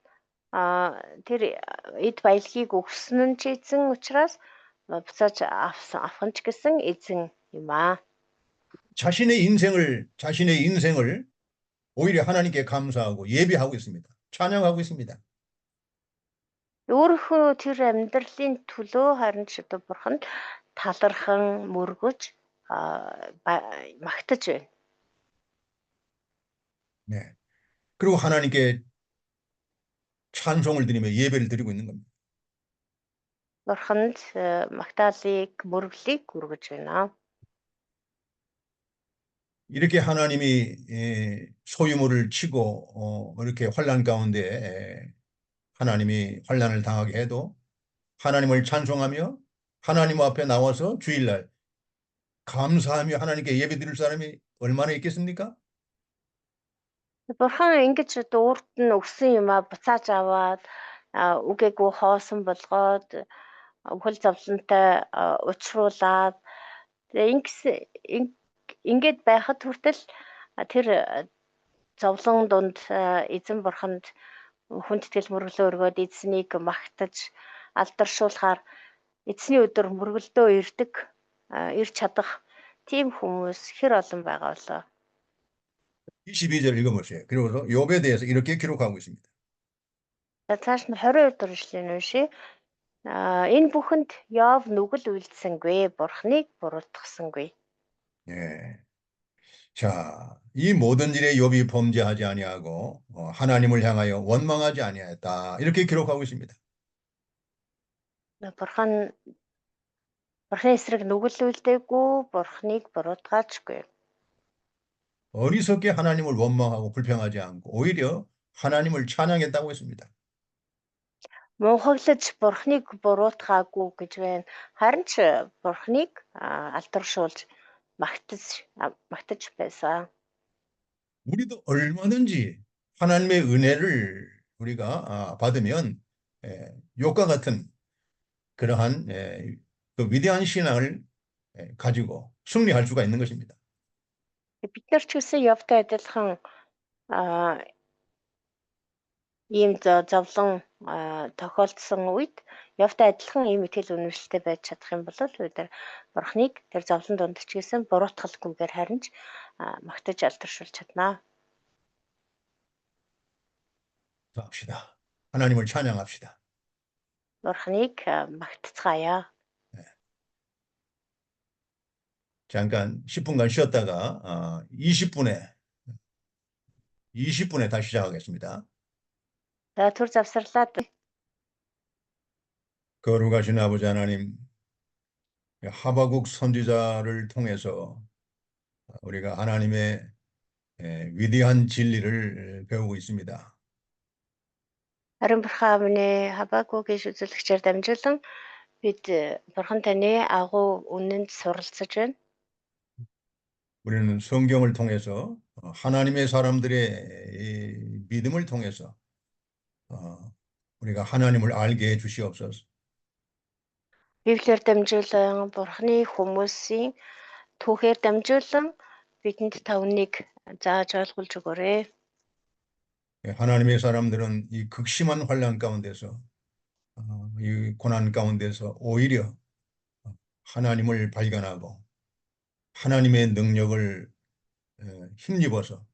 тэр эд баялагийг өгсөн нь ч эзэн учраас буцааж авах ч гэсэн эзэн юм аа. 자신의 인생을 오히려 하나님께 감사하고 예배하고 있습니다. 찬양하고 있습니다. Өөрийнхөө тэр амьдралын төлөө харин ч одоо бурханд талархан мөргөж магтаж байна. 네. 그리고 하나님께 찬송을 드리며 예배를 드리고 있는 겁니다. Бурханд магтаалыг мөрөглийг өргөж байна. 이렇게 하나님이 소유물을 치고 이렇게 환난 가운데 하나님이 환난을 당하게 해도 하나님을 찬송하며 하나님 앞에 나와서 주일날 감사하며 하나님께 예배드릴 사람이 얼마나 있겠습니까? Бурхан ингэж урд нь өгсөн юмаа буцааж аваад үгээгүй хоосон болгоод үхэл зовлонтой учруулад ингээд байхад хүртэл тэр зовлон дунд эзэн бурханд хүндэтгэл мөрөглөө өргөөд эзнийг магтаж алдаршуулахаар эзний өдөр мөргөлдөө ирдэг ирж чадах тийм хүмүүс хэр олон байгаа болоо. 22절 읽어보세요. 그리고서 욥에 대해서 이렇게 기록하고 있습니다. За цааш нь 22 дугаар ишлэгийг уншия. Энэ бүхэнд Йов нүгэл үйлдсэнгүй, бурхныг буруутгасангүй. 예. 자, 이 모든 일에 욥이 범죄하지 아니하고 하나님을 향하여 원망하지 아니하였다. 이렇게 기록하고 있습니다. Бурхны эсрэг нүгэл үйлдээгүй, бурхныг буруутгаачгүй. 어리석게 하나님을 원망하고 불평하지 않고 오히려 하나님을 찬양했다고 했습니다. Мунхаглаж бурхныг буруутгаагүй гэж байна. Харин ч бурхныг алдаршуулж магтаж байсан. 우리도 얼마든지 하나님의 은혜를 우리가 받으면 욥과 같은 그러한 그 위대한 신앙을 가지고 승리할 수가 있는 것입니다. Бид нар ч гэсэн Йовтой адилхан ийм зовлон тохиолдсон үед Йовтой адилхан ийм итгэл үнэмшилтэй байж чадах юм бол бид нар бурхныг тэр зовлон дунд ч гэсэн буруутгалгүйгээр харин ч магтаж алдаршуулж чаднаа. 합시다. 하나님을 찬양합시다. Бурхныг магтцгаая. 잠깐 10분간 쉬었다가 20분에 다시 시작하겠습니다. За түр завсарлаад 거룩하신 아버지 하나님, 하바국 선지자를 통해서 우리가 하나님의 위대한 진리를 배우고 있습니다. Харин бурхан амны Хабакугийн үзүүлэгчээр дамжуулан бид бурхан таны агуу үнэнд суралцж байна. 우리는 성경을 통해서 하나님의 사람들의 이 믿음을 통해서 우리가 하나님을 알게 해 주시옵소서. Библиэр дамжуулан бурханы хүмүүсийн түүхээр дамжуулан бидэнд тавныг зааж ойлгуулж өгөөрэй. 하나님의 사람들은 이 극심한 환난 가운데서 이 고난 가운데서 오히려 하나님을 발견하고 하나님의 능력을 힘입어서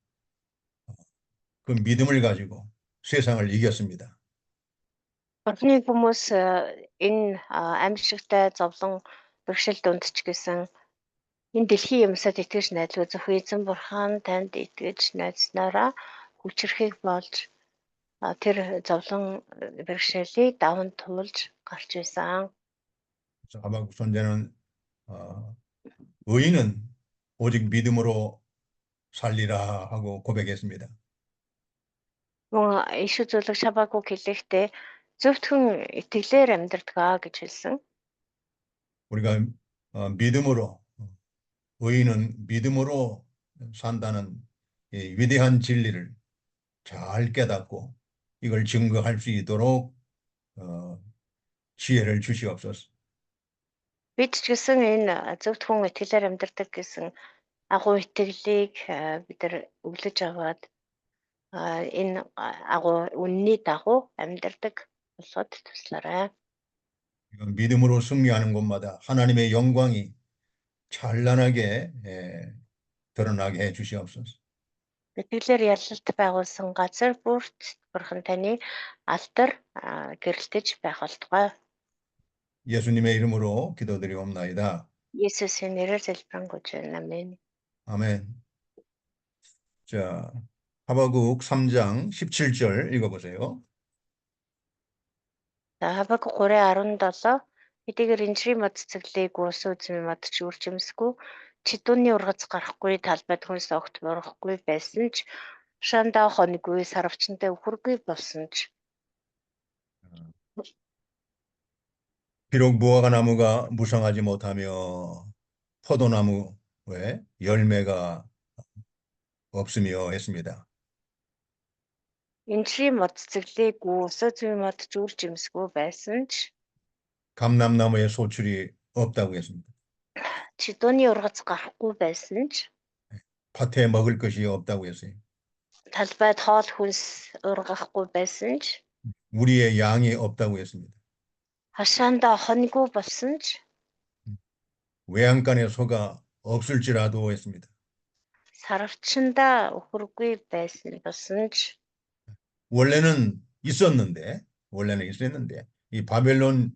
그 믿음을 가지고 세상을 이겼습니다. Бурханы хүмүүс энэ амьжигтай зовлон бэрхшээл дунд ч гэсэн энэ дэлхийн юмсад итгэж найдвар зөвхөн эзэн бурхан танд итгэж найдснараа хүчрэхийг болж тэр зовлон бэрхшээлийг даван туулж гарч байсан. 하박국 선지자는 의인은 오직 믿음으로 살리라 하고 고백했습니다. Мөн иш үзүүлэгч Хабакуг хэлэхдээ зөвхөн итгэлээр амьдрдаг гэж хэлсэн. 우리가 믿음으로 의인은 믿음으로 산다는 이 위대한 진리를 잘 깨닫고 이걸 증거할 수 있도록 지혜를 주시옵소서. Бид ч гэсэн энэ зөвхөн итгэлээр амьдрдаг гэсэн агуу итгэлийг бид нар өглөж аваад энэ агуу үнний дагуу амьдрдаг болоход туслаарай. 믿음으로 승리하는 곳마다 하나님의 영광이 찬란하게 드러나게 해 주시옵소서. Итгэлээр ялалт байгуулсан газар бүрт бурхан таны алдар гэрэлтэж байх болтугай. 예수님의 이름으로 기도드리옵나이다. Есүсийн нэрээр залбирanгуйч байна. Амен. 아멘. 자, 하박국 3장 17절 읽어보세요. За Хабакуг 3:17 хэдийгээр энчрийн мод цэцэглийг uuсан үзмийн мод ч үржимсгүй чидүүний ургац гарахгүй талбайд хүнс огт бурахгүй байсан ч шандаа хоноггүй сарвчантай өхөргүй болсон ч 비록 무화과 나무가 무성하지 못하며 포도나무에 열매가 없으며 했습니다. Энэчлийн мод цэцэглээгүй, өсөө зүйн мод зүйл жимсгүй байсан ч 감람나무에 소출이 없다고 했습니다. чидууны ургац гарахгүй байсан ч 밭에 먹을 것이 없다고 했어요. талбайд хоол хүнс ургахгүй байсан ч 우리의 양이 없다고 했습니다. хашаандаа хоньгүй болсон ч 외양간에 소가 없을지라도 했습니다. сарвчандаа өхөргүй болсон ч 원래는 있었는데 이 바벨론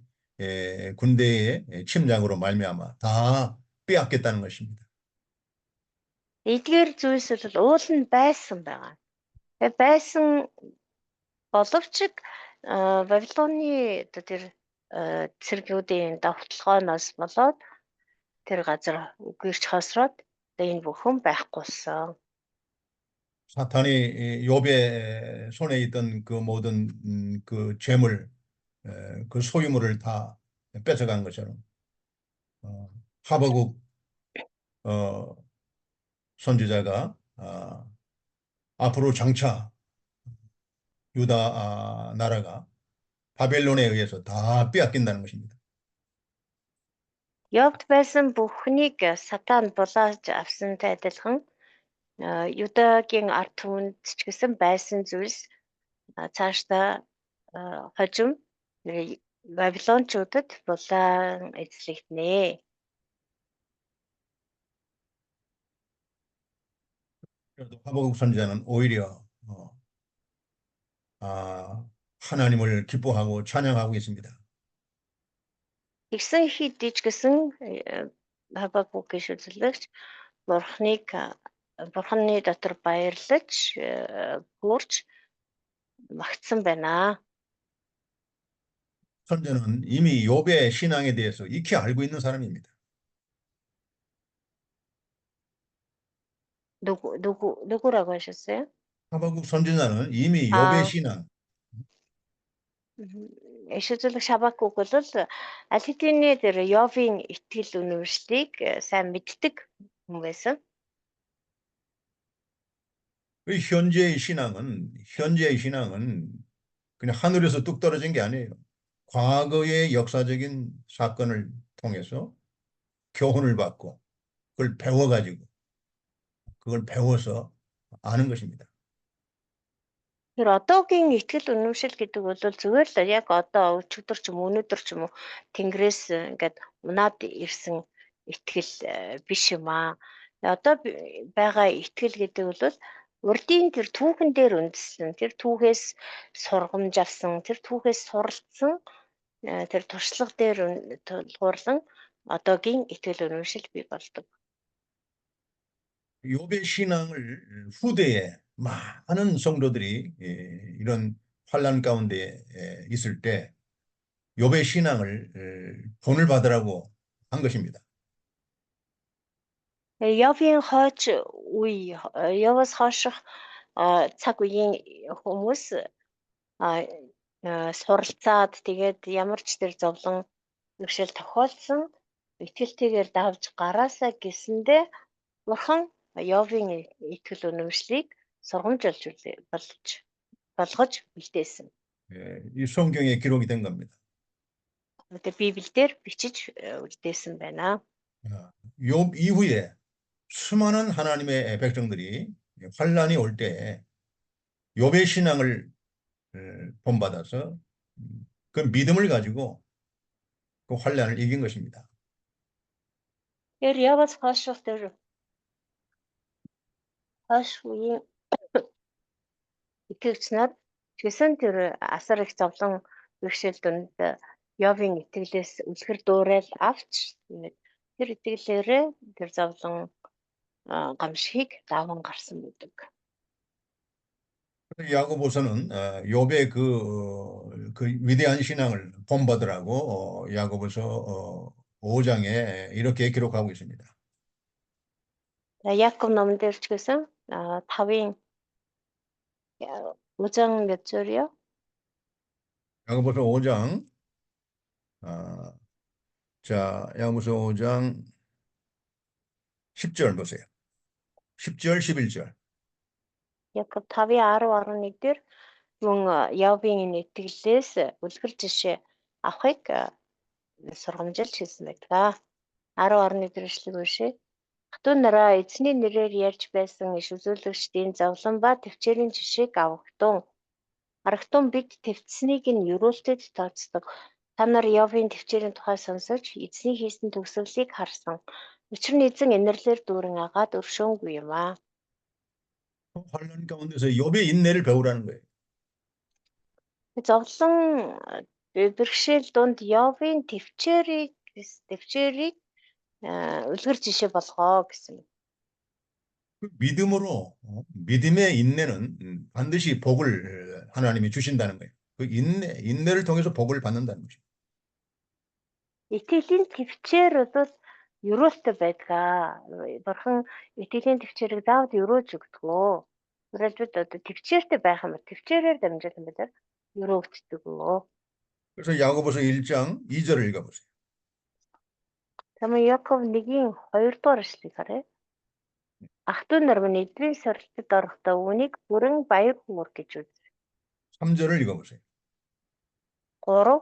군대의 침략으로 말미암아 다 빼앗겼다는 것입니다. эдгээр зүйлс бол уул нь байсан байгаа. Тэгээ байсан боловч Вавилоны тэр цэргүүдийн давталгооноос болоод тэр газар үгээрч хосроод энэ бүхэн байхгүй болсон. 사탄이 욥의 손에 있던 그 모든 그 재물, 그 소유물을 다 뺏어간 것처럼 하박국 선지자가 앞으로 장차 유다 나라가 바벨론에 의해서 다 빼앗긴다는 것입니다. Явд байсан бүхнийг сатан булааж авсантай адилхан Юдагийн ард түмэнд ч гэсэн байсан зүйлс цаашдаа хожим Вавилончуудад булаан эзлэгдэнэ. 그래도 하박국 선지자는 오히려 하나님을 기뻐하고 찬양하고 있습니다. Тэгсэн хэдий ч гэсэн Хабакугийн шүлжлэгч бурханы дотор баярлаж гүрж магтсан байна. 선지자는 이미 욥의 신앙에 대해서 익히 알고 있는 사람입니다. 누구라고 하셨어요? 하박국 선지자는 이미 욥의 신앙, шүлжлэгч Хабакуг бол аль хэдийн тэр Йовын итгэл үнэмшлийг сайн мэддэг хүн байсан. 현재의 신앙은 그냥 하늘에서 뚝 떨어진 게 아니에요. 과거의 역사적인 사건을 통해서 교훈을 받고 그걸 배워서 아는 것입니다. Тэр одоогийн итгэл үнэмшил гэдэг бол зүгээр л яг одоо өчигдөр ч юм уу өнөөдөр ч юм уу Тэнгэрээс ингээд унаад ирсэн итгэл биш юм аа. Одоо байгаа итгэл гэдэг бол урдын тэр түүхэн дээр үндэслэн тэр түүхээс сургамж авсан тэр түүхээс суралцсан тэр туршлага дээр тулгуурлан одоогийн итгэл үнэмшил бий болдог. 욥의 신앙을 후대에 많은 성도들이 이런 환난 가운데 있을 때 욥의 신앙을 본을 받으라고 한 것입니다. Явын хойч үе яваас хойших цаг үеийн хүмүүс суралцаад тэгээд ямар ч тэр зовлон бэрхшээл тохиолдсон итгэлтэйгээр давж гараасаа гэсэндээ бурхан Йовын итгэл үнэмшлийг сургамж болгож бэлдээсэн. 이 성경에 기록이 된 겁니다. Тэгээд Библиэлд бичиж үлдээсэн байна. 욥 이후에 수많은 하나님의 백성들이 환난이 올 때 욥의 신앙을 본받아서 그 믿음을 가지고 그 환난을 이긴 것입니다. Тэр яваас хойших тэр хойш үеийн итгэгч нар тэгсэн тэр асар их зовлон бэрхшээл донд Йовын итгэлээс үлгэр дуурайл авч тэр итгэлээрээ тэр зовлон гамшигыг даван гарсан байдаг. 야고보서는 욥의 그 위대한 신앙을 본받으라고 야고보서 5장에 이렇게 기록하고 있습니다. Яков номон дээр ч гэсэн 5-ын 5장 몇 절이요? 야고보서 5장 야고보서 5장 10절 보세요. 10절, 11절. Яков 5:10-11 дээр мөн Явын итгэлээс үлгэр жишээ авахыг сургамжилж хэлсэн байдаг. 10-11 дээр ишлэг уншъя. Хатуу нараа эзний нэрээр ярьж байсан иш үзүүлэгчдийн зовлон ба төвчээрийн жишээг авагдун. Арагтун бид твцсэнийг нь юрүүлтэд тооцдог. Та нар Явын төвчээрийн тухай сонсож эзний хийсэн төгсгөлийг харсан. Учир нь эзэн инэрлэр дүүрэн агаад өршөөнгүй юм аа. 환란 가운데서 욥의 인내를 배우라는 거예요. Зовлон бэрхшээл дунд Явын төвчээрийг үлгэр жишээ болгоо гэсэн. 그 믿음으로 믿음의 인내는 반드시 복을 하나님이 주신다는 거예요. 그 인내를 통해서 복을 받는다는 것입니다. Итгэлийн төвчээр бол юрөөстэй байдаг. Бурхан итгэлийн төвчээрийг заавал юрөөж өгдөгөө. Өөрөлдвөл одоо төвчээртэй байх юм бол төвчээрээр дамжуулан бид нар юрөөгддөг өө. 그래서 야고보서 1장 2절을 읽어보세요. Тамаа Яков 1:2 дугаар эшлэгийг харъя. Ах トゥ нар минь эдийн сорилтод орохдоо үүнийг бүрэн баяр хөөр гэж үз. 3절을 읽어보세요. 3.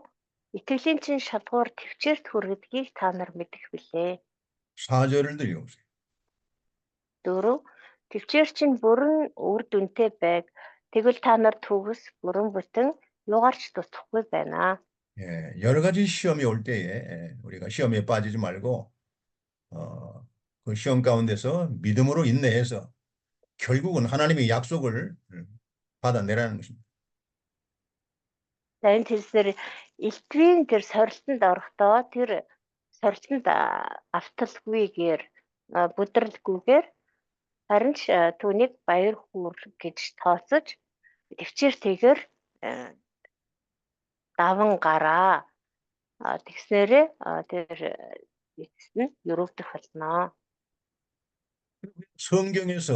Итгэлийн чинь шалгуур төвчээрт хүргэдгийг та нар мэдэх билээ. 4절을 읽어보세요. 4. Төвчээр чинь бүрэн үр дүнтэй байг. Тэгвэл та нар төгс бүрэн бүтэн юугаарч дутхгүй байна. 예, 여러 가지 시험이 올 때에 우리가 시험에 빠지지 말고 그 시험 가운데서 믿음으로 인내해서 결국은 하나님의 약속을 받아내라는 것입니다. За энэ хэлсээр элтвийн тэр сорилтонд орохдоо тэр сорилтонд авталгүйгээр бүдэрлгүйгээр харин ч түүнийг баяр хөөр гэж тооцож төвчээртэйгээр даван гараа. Тэгснээрээ тэр эцэст нь юрөвдөх болно. 성경에서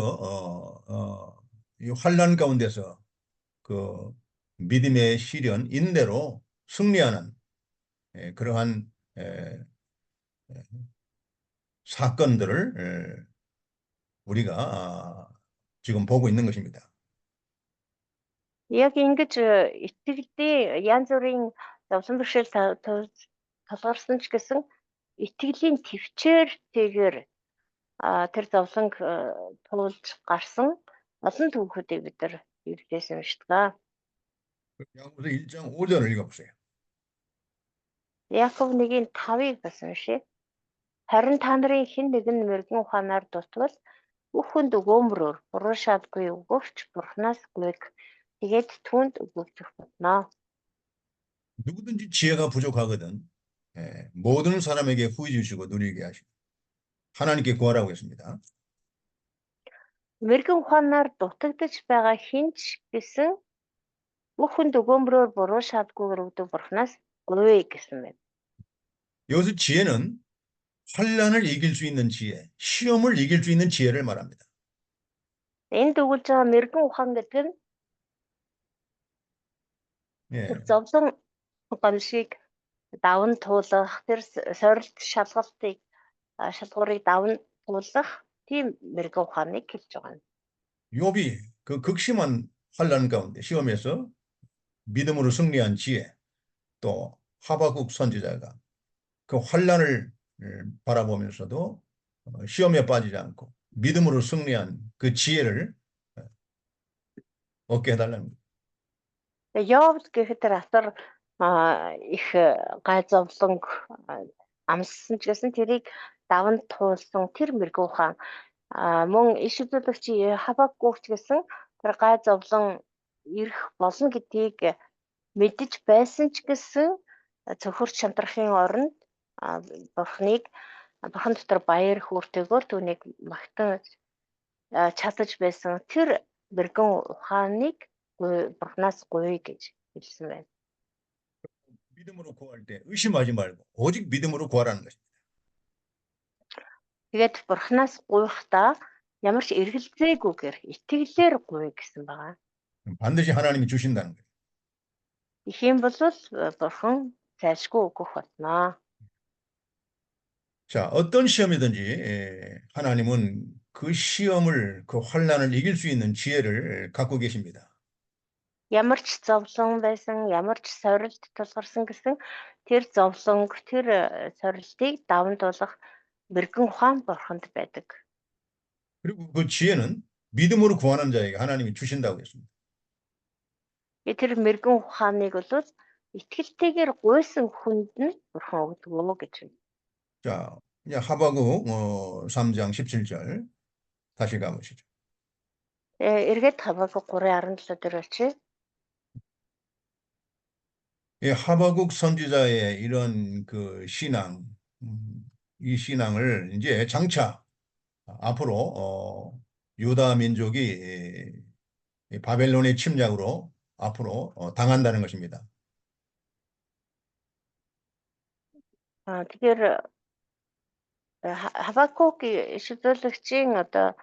이 환난 가운데서 그 믿음의 시련, 인내로 승리하는 그러한 사건들을 우리가 지금 보고 있는 것입니다. Яг ингэж итгэлдээ янз бүрийн зовлон бэрхшээл талгарсан ч гэсэн итгэлийн төвчээртэйгээр тэр зовлонг туулж гарсан олон түүхүүдийг бид нар эрдээс уншдаг. 야고보서 1장 5절을 읽어보세요. Яков 1:5-ыг бас уншъя. Харин та нарын хэн нэгэн мэрэгэн ухаанаар дутвал бүх хүнд өгөөмрөөр буруу шалгүй өгөвч бурхнаас гуйг. Тэгээд түүнд өгөгдөх болно. 누구든지 지혜가 부족하거든 모든 사람에게 후히 주시고 누리게 하시고 하나님께 구하라고 했습니다. Мэрэгэн ухаанаар дутагдж байгаа хинч гэсэн бүх хүнд өгөөмрөөр буруу шалгүйгээр өгдөг бурхнаас гуйг гэсэн байна. 여기서 지혜는 환난을 이길 수 있는 지혜, 시험을 이길 수 있는 지혜를 말합니다. Энд өгүүлж байгаа мэрэгэн ухаан гэдэг нь зовлон гомшиг даван туулах, тэр сорилт шалгуурыг даван туулах тийм мэрэгэн ухааныг хэлж байгаа юм. 욥이 그 극심한 환난 가운데 시험에서 믿음으로 승리한 지혜, 또 하박국 선지자가 그 환난을 바라보면서도 시험에 빠지지 않고 믿음으로 승리한 그 지혜를 얻게 해달라는 거예요. Явд гэхэд асар их гай зовлонг амссан ч гэсэн тэрийг даван туулсан тэр мэрэгэн ухаан мөн иш үзүүлэгч Хабакукч гэсэн тэр гай зовлон ирэх болно гэдгийг мэдэж байсан ч гэсэн цөхөрч шантрахын оронд бурхан дотор баяр хөөртэйгээр түүнийг магтаж чадаж байсан тэр мэрэгэн ухааныг бурхнаас гуй гэж хэлсэн байна. 믿음으로 구할 때 의심하지 말고 오직 믿음으로 구하라는 것입니다. Тэгээд бурхнаас гуйхдаа ямар ч эргэлзээгүйгээр итгэлээр гуй гэсэн байгаа. 반드시 하나님이 주신다는 거예요. Их юм бол бурхан зайлшгүй өгөх болно. 자, 어떤 시험이든지 하나님은 그 시험을, 그 환난을 이길 수 있는 지혜를 갖고 계십니다. Ямар ч зовлон байсан, ямар ч сорилт тулгарсан гэсэн тэр зовлонг, тэр сорилтыг даван туулах мэрэгэн ухаан бурханд байдаг. 그리고 그 지혜는 믿음으로 구하는 자에게 하나님이 주신다고 했습니다. Тэр мэрэгэн ухааныг бол итгэлтэйгээр гуйсан хүнд нь бурхан өгдөг гэж байна. 자, 이제 하바국 3장 17절 다시 가보시죠. Эргээд Хабакук 3:17 дээр очие. 이 하바국 선지자의 이런 그 신앙, 이 신앙을 이제 장차 앞으로 유다 민족이 이 바벨론의 침략으로 앞으로 당한다는 것입니다. Тэгэхээр Хабакугийн шүтүүлэгчийн одоо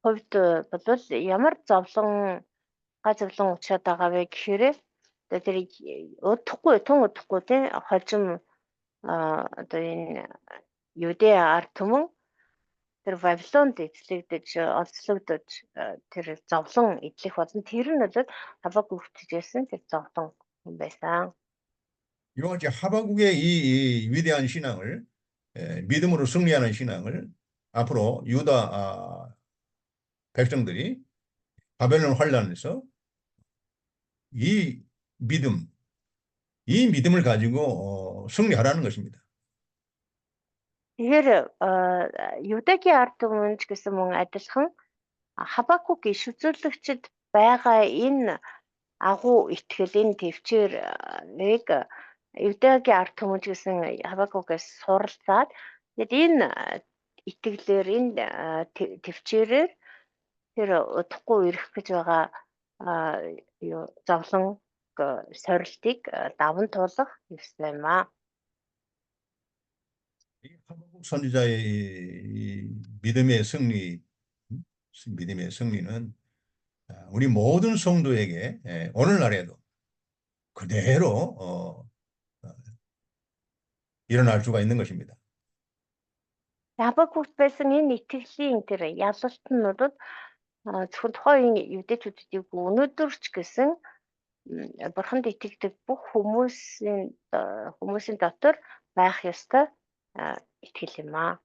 хувьд бол ямар зовлон учраад байгаа вэ гэхээр тэр удахгүй тун удахгүй тий хожим одоо энэ Юдэ ард түмэн тэр Вавилонд эзлэгдэж олзлогдож тэр зовлон идэх болно. Тэр нь бол Хабакук хүчижсэн тэр зовлон байсан. 이와 같이 하바국의 이 위대한 신앙을 믿음으로 승리하는 신앙을 앞으로 유다 백성들이 바벨론 환란에서 이 믿음을 가지고 승리하라는 것입니다. Тэгэхээр Юдагийн ард түмэн ч гэсэн мөн адилхан Хабакугийн шүтүүлэгчд байгаа энэ агуу итгэл, энэ төвчээрийг Юдагийн ард түмэн ч гэсэн Хабакугаас суралцаад энэ итгэлээр энэ төвчээрээр тэр удахгүй ирэх гэж байгаа зовлон сорилтыг даван туулах ёстой юм аа. 이 하박국 선지자의 이 믿음의 승리는 우리 모든 성도에게 오늘날에도 그대로 일어날 수가 있는 것입니다. Хабакукт байсан энэ итгэлийн тэр ялалт нь бол зөвхөн тухайн юдэчүүдийг өнөөдөр ч гэсэн бурханд итгэдэг бүх хүмүүсийн дотор байх ёстой итгэл юм аа.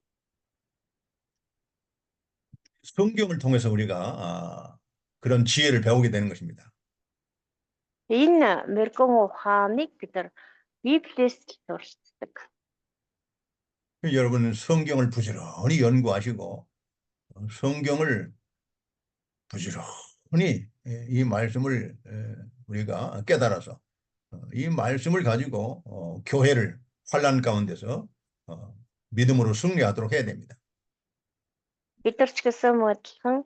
성경을 통해서 우리가 그런 지혜를 배우게 되는 것입니다. Энэ мэрэгэн ухааныг бид нар Библиэс суралцдаг. 여러분은 성경을 부지런히 연구하시고 성경을 부지런히 이 말씀을 우리가 깨달아서 이 말씀을 가지고 교회를 환난 가운데서 믿음으로 승리하도록 해야 됩니다. Бид нар ч гэсэн адилхан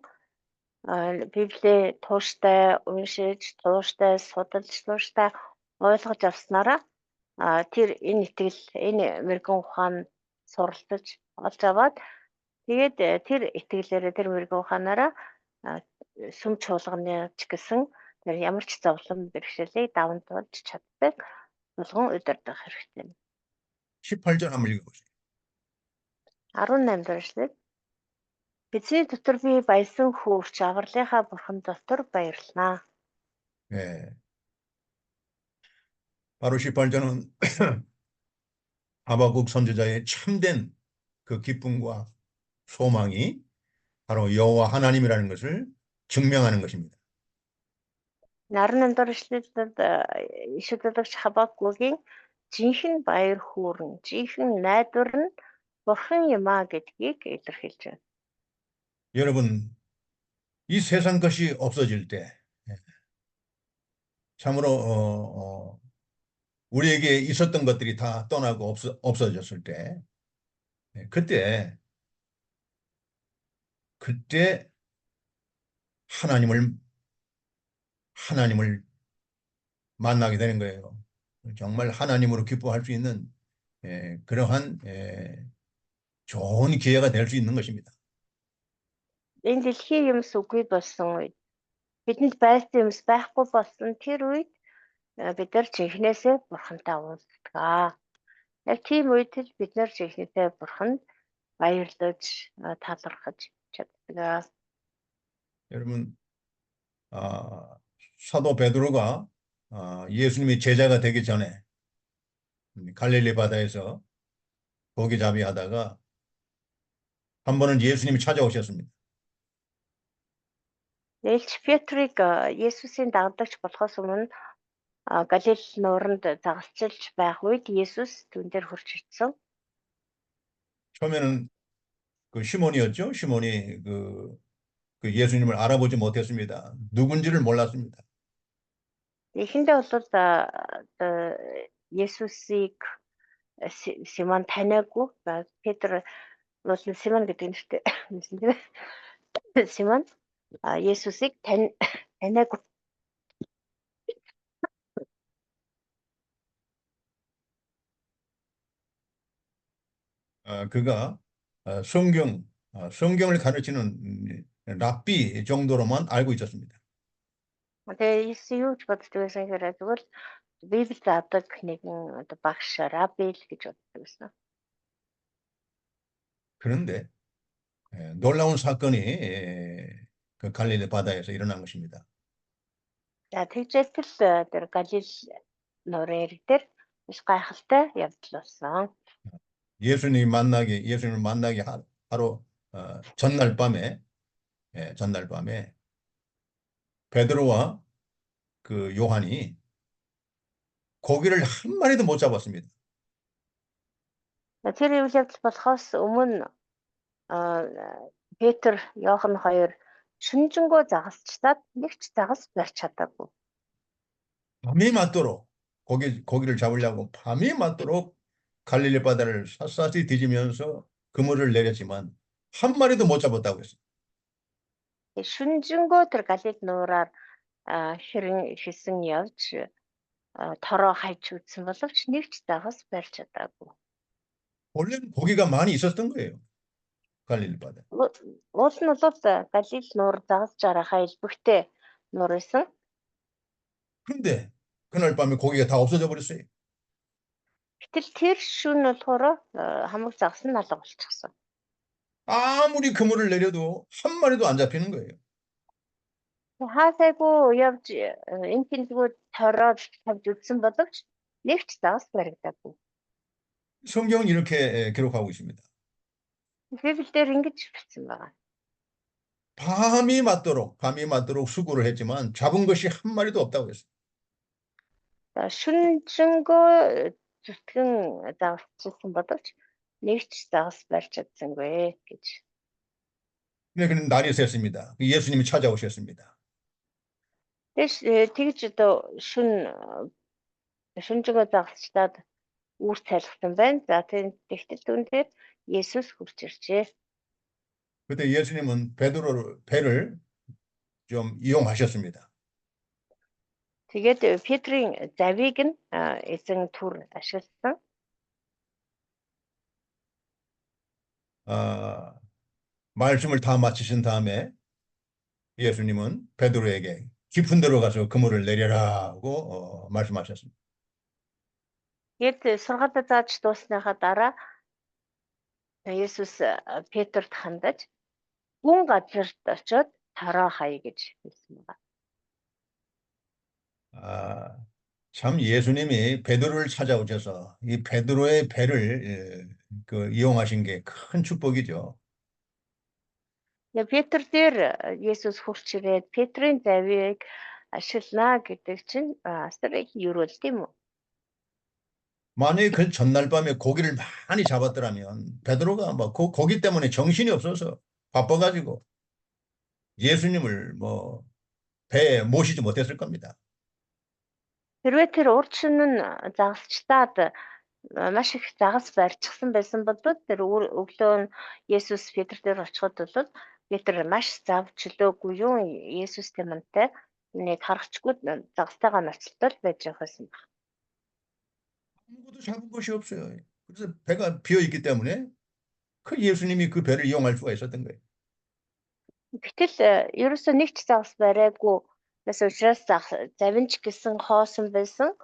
Библийг тууштай уншиж, тууштай судалж, тууштай ойлгож авснараа тэр энэ итгэл, энэ мэрэгэн ухаан суралцаж олж аваад тэгээд тэр итгэлээрээ тэр мэрэгэн ухаанаараа сүм чуулганы ч гэсэн тэр ямар ч зовлон бэрхшээлийг даван туулж чаддаг болгон удирдах хэрэгтэй. 18절 한번 읽어보세요. 18 дээршлээ. Бидний дотор би баясан хөвч авралынхаа бурхан дотор баярлнаа. 예. 바로 18절은 하박국 선지자의 참된 그 기쁨과 소망이 바로 여호와 하나님이라는 것을 증명하는 것입니다. 18 дээршлээд ишүүлэгч Хабакугийн жинхэнэ баяр хөөрн, жинхэнэ найдвар нь бурхан юм а гэдгийг илэрхийлж байна. 여러분, 이 세상 것이 없어질 때 참으로 우리에게 있었던 것들이 다 떠나고 없어졌을 때 그때 하나님을 만나게 되는 거예요. 정말 하나님으로 기뻐할 수 있는 그러한 좋은 기회가 될 수 있는 것입니다. Энэ дэлхийн юмс үгүй болсон үед бидэнд байсан юмс байхгүй болсон тэр үед бид нар жинхнээсээ бурхантай уулздаг. Яг тийм үед л бид нар жинхнээсээ бурханд баярлаж талархаж чаддаг. 여러분, 사도 베드로가 예수님이 제자가 되기 전에 갈릴리 바다에서 고기잡이 하다가 한 번은 예수님이 찾아오셨습니다. Ээлж Петрийг Есүсийн дагагч болохоос өмнө Галил нууранд загасчилж байх үед Есүс түүн дээр хурж ирсэн. 처음에는 그 시몬이었죠. 시몬이 그 예수님을 알아보지 못했습니다. 누군지를 몰랐습니다. Эхэндээ бол Есүсийг Симон таниагүй. Петр бол Симон гэдэг нэртэй байсан тийм ээ. Симон Есүсийг таниагүй. 그가 성경을 가르치는 랍비 정도로만 알고 있었습니다. Тэгээ Есүс юу ч боддог байсан гэхээр зүгээр Библи заадаг нэгэн багш рабби л гэж боддог байсан. 그런데 놀라운 사건이 그 갈릴리 바다에서 일어난 것입니다. За тэгжэл тэр Галил нуурын дээр маш гайхалтай явдал болсон. 예수님을 만나기 하루 전날 밤에 베드로와 그 요한이 고기를 한 마리도 못 잡았습니다. Тэр үйл явдал болохоос өмнө Петр, Иохан хоёр шүнжэнгөө загасчлаад нэг ч загас барьж чадаагүй. 밤이 맞도록 고기를 잡으려고 밤이 맞도록 갈릴리 바다를 샅샅이 뒤지면서 그물을 내렸지만 한 마리도 못 잡았다고 했어요. Шүнжэнгөө тэр Галил нуураар хэрэн хийсэн явж тороо хайж үзсэн боловч нэг ч загас барьж чадаагүй. 원래는 고기가 많이 있었던 거예요. 갈릴리 바다. Уул нь бол Галил нуур загас жарахаа илбэгтэй нуур байсан. 그런데 그날 밤에 고기가 다 없어져 버렸어요. Гэтэл тэр шөнө болохоор хамаг загас нь алга болчихсон. 아무리 그물을 내려도 한 마리도 안 잡히는 거예요. Хаасайгүй явж интензгүй тороод тавьж үзсэн боловч нэг ч загас баригдаагүй. 성경은 이렇게 기록하고 있습니다. Библиэр ингэж бичсэн байгаа. 밤이 맞도록 수고를 했지만 잡은 것이 한 마리도 없다고 했어요. Шүнжэнгөө зүтгэн загасчилсан боловч нэг ч загас барьж чадсангүй гэж. 네, 그는 날이 샜습니다. 예수님이 찾아오셨습니다. Тэгж шүнжэнгөө загасчлаад үүр цайлгсан байна. За тэгтэл түүнээр Есүс хурж иржээ. 그때 예수님은 배를 좀 이용하셨습니다. Тэгээд Петрийн завийг нь эзэн түр ашигласан. 말씀을 다 마치신 다음에 예수님은 베드로에게 깊은 데로 가서 그물을 내려라고 말씀하셨습니다. Тэгээд сургаалаа зааж дуусныхаа дараа Есүс Петрт хандаж гүн газарт очиод тороо хаяа гэж хэлсэн байна. 참 예수님이 베드로를 찾아오셔서 이 베드로의 배를 이용하신 게 큰 축복이죠. Петр дээр Есүс хурч ирээд Петрийн завийг ашиглана гэдэг чинь асар их юрол тийм үү? 만약에 그 전날 밤에 고기를 많이 잡았더라면 베드로가 뭐 고기 때문에 정신이 없어서 바빠가지고 예수님을 뭐 배에 모시지 못했을 겁니다. Хэрвээ тэр урьдчилан нь загасчлаад маш их загас барьчихсан байсан бол тэр өглөө нь Есүс Петр дээр очиход бол Петр маш зав чөлөөгүй юу Есүс тэмэнтэй нэг харахчгүй загастайгаа ноцтол байж байсан баг. 아무것도 잡은 것이 없어요. 그래서 배가 비어 있기 때문에 그 예수님이 그 배를 이용할 수가 있었던 거예요. Гэтэл ерөөсөө нэг ч загас бариагүй. Бас учраас завинч гэсэн хоосон байсан.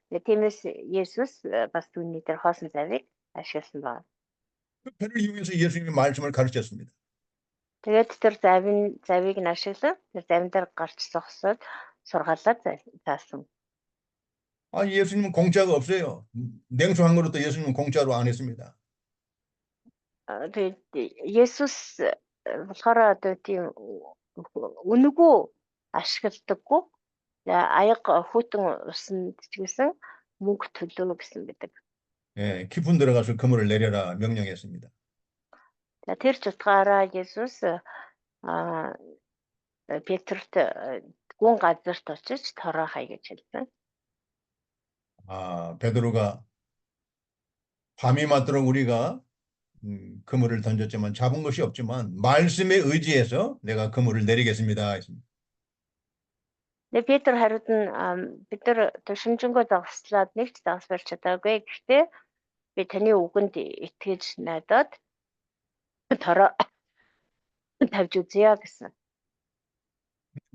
Тиймээс Есүс бас түүний дээр хоосон завийг ашигласан байна. 그 배를 이용해서 예수님이 말씀을 가르쳤습니다. Тэгээд тэр завийг нь ашиглан тэр завин дээр гарч зогсоод сургаалаа заасан. 아, 예수님은 공짜가 없어요. 냉수 한 그릇도 예수님은 공짜로 안 했습니다. Тэгээд Есүс болохоор одоо тийм үнэгүй ашигладаггүй. Аяга хүйтэн усанд ч гэсэн мөнгө төлөө гэсэн байдаг. 예, 깊은 들어가서 그물을 내려라 명령했습니다. Тэр ч утгаараа Есүс Петрт гүн газарт очиж тороо хай гэж хэлсэн. 아, 베드로가 밤이 맞도록 우리가 그물을 던졌지만 잡은 것이 없지만 말씀에 의지해서 내가 그물을 내리겠습니다. 했습니다. Петр хариуд нь бид нар төшөмжөнгөө зогслоод нэг ч зогсвол чадаагүй. Гэхдээ би таны үгэнд итгэж найдаад тороо тавьж үзье гэсэн.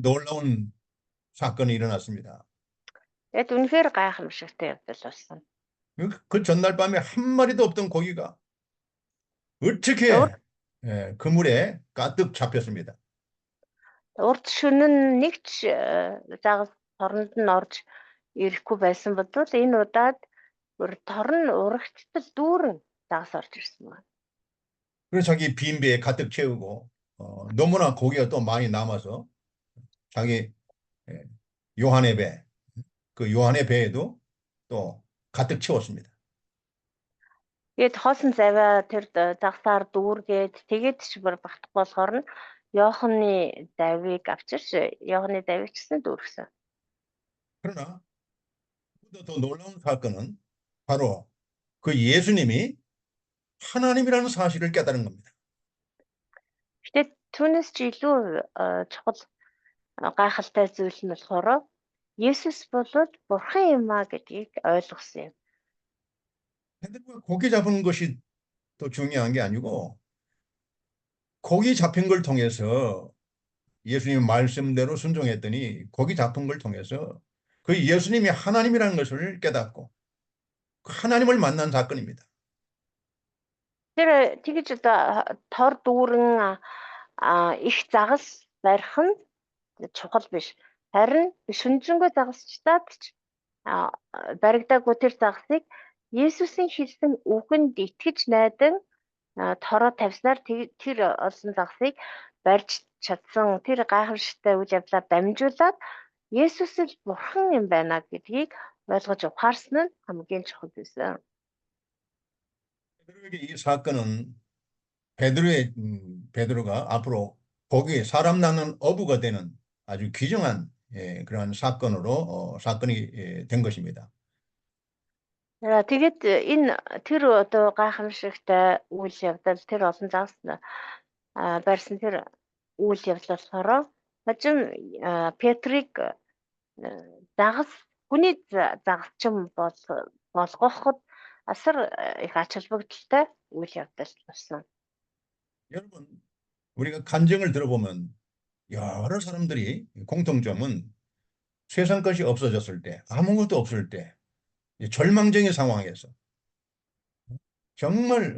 놀라운 사건이 일어났습니다. Тэгээд үнэхээр гайхамшигтай явдал болсон. 그 전날 밤에 한 마리도 없던 고기가 어떻게 그물에 가득 잡혔습니다. Урд шөнө нэг ч загас торнд нь орж ирэхгүй байсан бодвол энэ удаад торн урагчтал дүүрэн загас орж ирсэн байна. 그래서 자기 빈 배에 가득 채우고 너무나 고기가 또 많이 남아서 자기 요한의 배, 그 요한의 배에도 또 가득 채웠습니다. Тэгээд хоосон завиа тэр загсаар дүүргээд тэгээд ч бүр багтах болохоор нь Иоханны завийг авчирч Иоханны завийг ч гэсэн дүүргэсэн. 그러나 더 놀라운 사건은 바로 그 예수님이 하나님이라는 사실을 깨달은 겁니다. Гэтэ түүнээс ч илүү чухал гайхалтай зүйл нь болохоор Есүс болоод Бурхан юм а гэдгийг ойлгосон юм. 베드로가 고기 잡은 것이 더 중요한 게 아니고 고기 잡힌 걸 통해서 예수님 말씀대로 순종했더니 고기 잡힌 걸 통해서 그 예수님이 하나님이라는 것을 깨닫고 하나님을 만난 사건입니다. Тэр тэгж одоо тор дүүрэн их загас барих нь чухал биш. Харин шүнжэнгөө загасчдаад ч баригдаагүй тэр загасыг Есүсийн хэлсэн үгэнд итгэж найдан тороо тавьснаар тэр олсон загасыг барьж чадсан тэр гайхамшигтай үйл явдлаар дамжуулаад Есүс л Бурхан юм байна гэдгийг ойлгож ухаарсан нь хамгийн чухал байсан. 베드로에게 이 사건은 베드로가 앞으로 거기에 사람 낳는 어부가 되는 아주 귀중한 그러한 사건이 된 것입니다. Тэгээд энэ тэр одоо гайхамшигтай үйл явдал тэр олон загас барьсан тэр үйл явдал болохоор хажим Петрийг загас хүний загасчин болгоход асар их ач холбогдолтой үйл явдал болсон. 여러분, 우리가 간증을 들어보면 여러 사람들이 공통점은 세상 것이 없어졌을 때, 아무것도 없을 때, 절망적인 상황에서 정말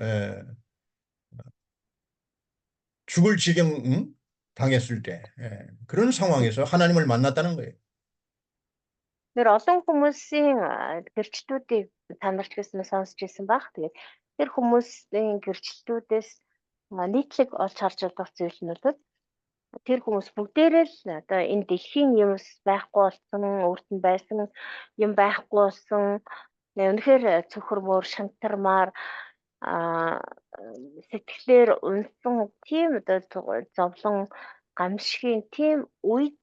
죽을 지경 당했을 때 그런 상황에서 하나님을 만났다는 거예요. Тэр олон хүмүүсийн гэрчлэлүүдийг та нарт гэсэн сонсч ирсэн баг. Тэгээд тэр хүмүүсийн гэрчлэлүүдээс нийтлэг олж харж болох зүйл нь бол тэр хүмүүс бүгдээрээ л одоо энэ дэлхийн юмс байхгүй болсон, өөрт нь байсан юм байхгүй болсон. Үнэхээр цөхөр мөр шантармаар сэтгэлээр унсан тийм одоо зовлон гамшигын тийм үед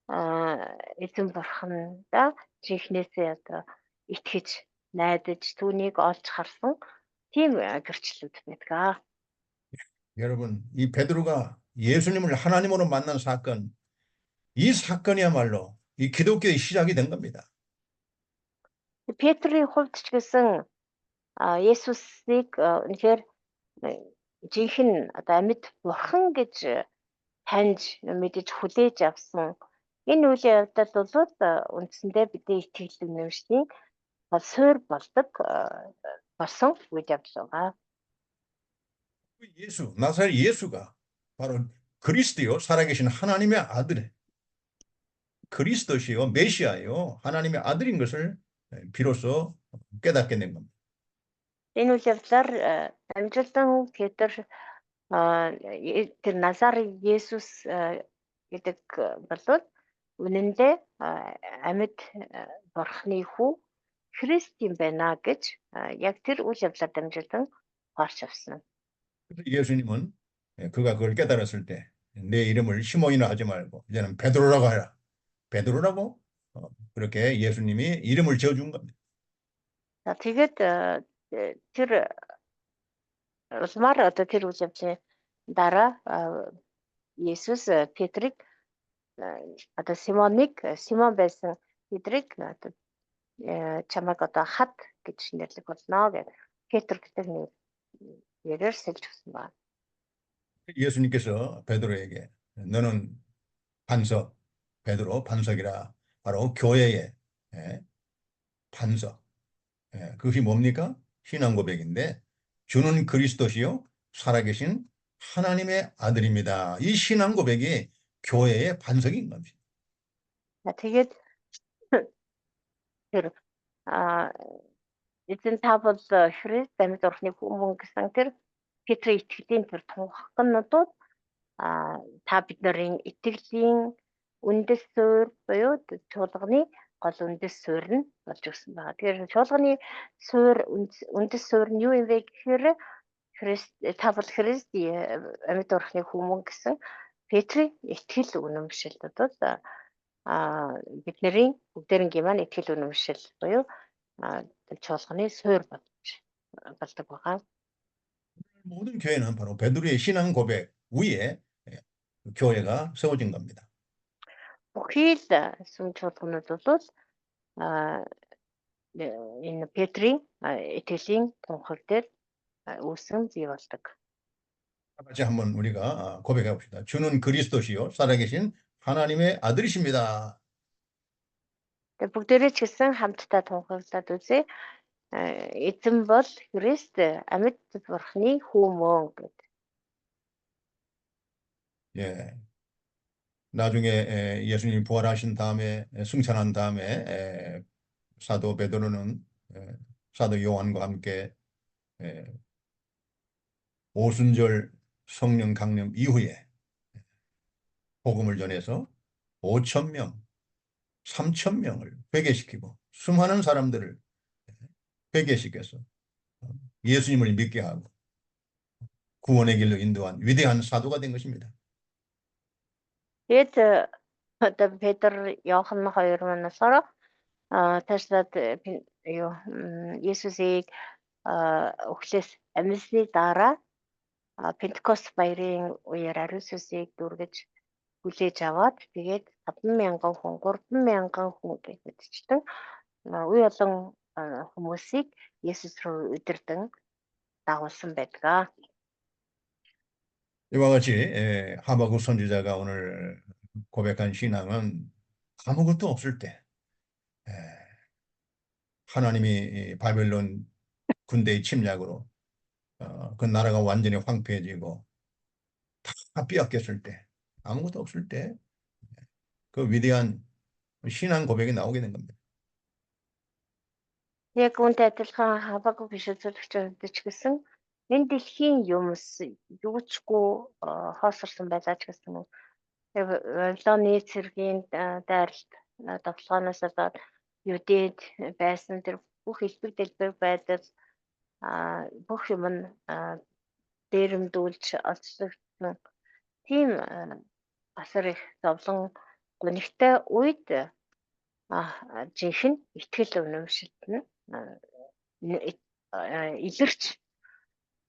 эзэн Бурханда жинхнээсээ одоо итгэж найдаж түүнийг олж харсан тийм гэрчлэлүүд байдаг. 여러분, 이 베드로가 예수님을 하나님으로 만난 사건, 이 사건이야말로 이 기독교의 시작이 된 겁니다. Петрийн хувьд ч гэсэн Есүсийг үнэхээр жинхэнэ одоо амьд Бурхан гэж таньж мэдэж хүлээж авсан энэ үйл явдал бол үндсэндээ бидний итгэл үнэмшлийн суурь болдог болсон үйл явдал байгаа. 예수, 나사렛 예수가 바로 그리스도요, 살아계신 하나님의 아들, 그리스도시요, 메시아요, 하나님의 아들인 것을 비로소 깨닫게 된 겁니다. Энэ үйл явдлаар амжилтан Петр тэр Назарын Есүс гэдэг бол үнэн дээр амьд бурхны хүү Христ юм байна гэж яг тэр үйл явдлаар дамжуулан харж авсан. 그래서 예수님은 그가 그걸 깨달았을 때 내 이름을 시몬이라 하지 말고 이제는 베드로라고 하라. 베드로라고 그렇게 예수님이 이름을 지어준 겁니다. За тэгээд тэр улмаар одоо тэр үйл явдлын дараа Есүс Петрийг одоо Симон байсан Петрийг одоо чамайг одоо хад гэж нэрлэх болно гэж Петр гэдэг нэрээр сэлж өгсөн байна. 예수님께서 베드로에게 너는 반석, 베드로 반석이라 바로 교회의 반석. 그것이 뭡니까? 신앙 고백인데 주는 그리스도시요 살아계신 하나님의 아들입니다. 이 신앙 고백이 교회의 반석인 겁니다. Тэгээд тэр эзэн та бол Христ амьд орхны хүмүүс гэсэн тэр Петрийн итгэлийн тэр тунхаглалнуудад та бидний итгэлийн үндэс суурь буюу чуулганы гол үндэс суурь нь болж өгсөн байна. Тэгэхээр чуулганы суурь үндэс суурь нь юу юм бэ гэхээр Христ та бол Христ амьд орхны хүмүүс гэсэн Петрийн итгэл үнэмшилтүүд бидний бүгдээрнгийн маань итгэл үнэмшил буюу чуулганы суурь болдог байгаа. 모든 교회는 바로 베드로의 신앙 고백 위에 교회가 세워진 겁니다. Бүхий л сүм чуулганууд бол энэ Петрийн итгэлийн тунхаг дээр үүсэн бий болдог. 같이 한번 우리가 고백해 봅시다. 주는 그리스도시요 살아계신 하나님의 아들이십니다. Бүгдээрээ ч гэсэн хамтдаа тунхаглаад үзье. Эзэн бол Христ амьд бурхны хүү мөн гэдэг. 예. 나중에 예수님이 부활하신 다음에 승천한 다음에 사도 베드로는 사도 요한과 함께 오순절 성령 강림 이후에 복음을 전해서 5,000명, 3,000명을 회개시키고 수많은 사람들을 회개시켜서 예수님을 믿게 하고 구원의 길로 인도한 위대한 사도가 된 것입니다. Тэгээд одоо Петр Иохан хоёр манасаар ташлаад Есүсийг өглөөс амьсны дараа Пентекост баярын үеэр ариун сүнсийг дүүргэж хүлээж аваад тэгээд 5,000 хүн 3,000 хүн гэж мэдчихсэн. Үе олон хүмүүсийг Есүс рүү удирдан дагуулсан байдаг. 이와 같이 하박국 선지자가 오늘 고백한 신앙은 아무것도 없을 때 하나님이 바벨론 군대의 침략으로 그 나라가 완전히 황폐해지고 다 빼앗겼을 때 아무것도 없을 때 그 위대한 신앙 고백이 나오게 된 겁니다. Яг үүнтэй адилхан Хабакук биш үзүүлэгчид ч гэсэн энэ дэлхийн юмс юучгүй хоосорсон байлаа ч гэсэн Вавилоны цэргийн дайралт тоглооноос болоод Юдэд байсан тэр бүх элбэг дэлбэг байдал бүх юм нь дээрэмдүүлж олцлогдсон тийм асар их зовлон гонигтай үед жинхэнэ итгэл үнэмшилт нь илэрч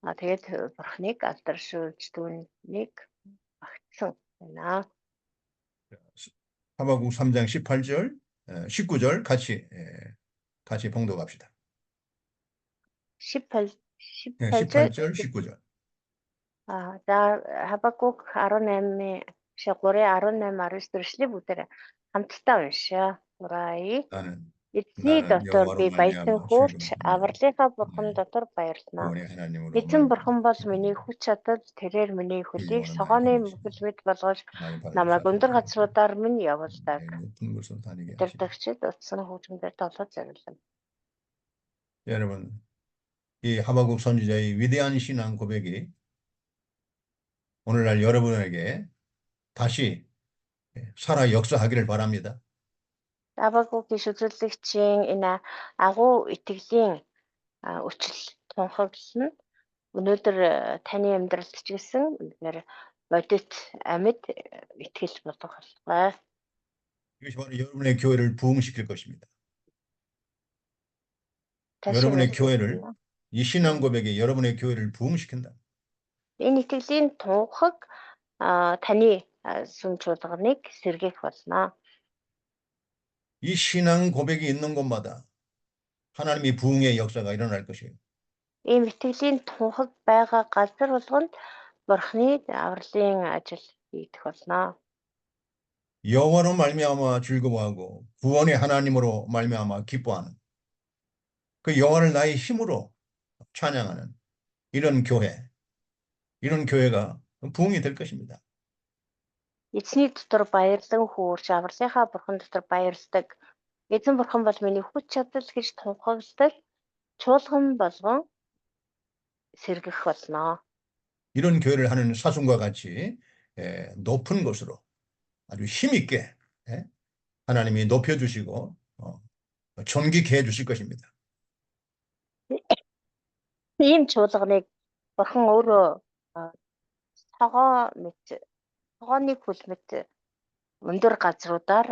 тэгээд бурхныг алдаршуулж түүнийг багтсан байна. 하박국 3장 18절, 19절 같이 봉독합시다. 18절 19절. За Хабакук 18-ийн 3-18 19 дэршлиг бүгдээр хамтдаа уншаа. 나는 Эзний 나는 дотор 여호와로 би баян 말미암아 хөөрч 즐거워하노라. авралынхаа бурхан 네, дотор баярлана. 구원의 하나님으로 Эзэн бурхан 말미암아 бол миний 기쁘니라. хүч чадал, тэрээр миний хөлийг 일용하는 나의 согооны 힘이시니 мөхөл мэд болгож 나의 발을 намайг өндөр 사자나니 газруудаар минь явуулдаг. 높은 곳으로 다니게 하시니. Удирдагчид утсан хөгжмөөр толгой зориулна. 여러분, 이 하박국 선지자의 위대한 신앙 고백이 오늘날 여러분에게 다시 살아 역사하기를 바랍니다. Абагугийн шүлжүүлэгчийн энэ агуу итгэлийн өчл тунхаглал нь өнөөдөр таны амьдралд ч гэсэн үнээр бодит амьд итгэл болох болтугай. 이것이 바로 여러분의 교회를 부흥시킬 것입니다. Ташиг 여러분의 үлдэх 교회를 нь. 이 신앙 고백이 여러분의 교회를 부흥시킨다. Энэ итгэлийн тунхаг таны сүм чуулганыг сэргээх болно. 이 신앙 고백이 있는 곳마다 하나님이 부흥의 역사가 일어날 것이에요. Ийм итгэлийн тунхаг байгаа газар болгонд Бурхны авралын ажил хийгдэх болно. 여호와로 말미암아 즐거워하고 구원의 하나님으로 말미암아 기뻐하는 그 여호와를 나의 힘으로 찬양하는 이런 교회가 부흥이 될 것입니다. Эзний дотор баярлан хөөрч авралынхаа бурхан дотор баярлдаг. Эзэн бурхан бол миний хүч чадал гэж тунхагладаг чуулган болгон сэргэх болно. 이런 교회를 하는 사순과 같이 높은 곳으로 아주 힘있게 하나님이 높여주시고 존귀케 해주실 것입니다. Ийм чуулганыг бурхан өөрөө цогооны хөл мэт өндөр газруудаар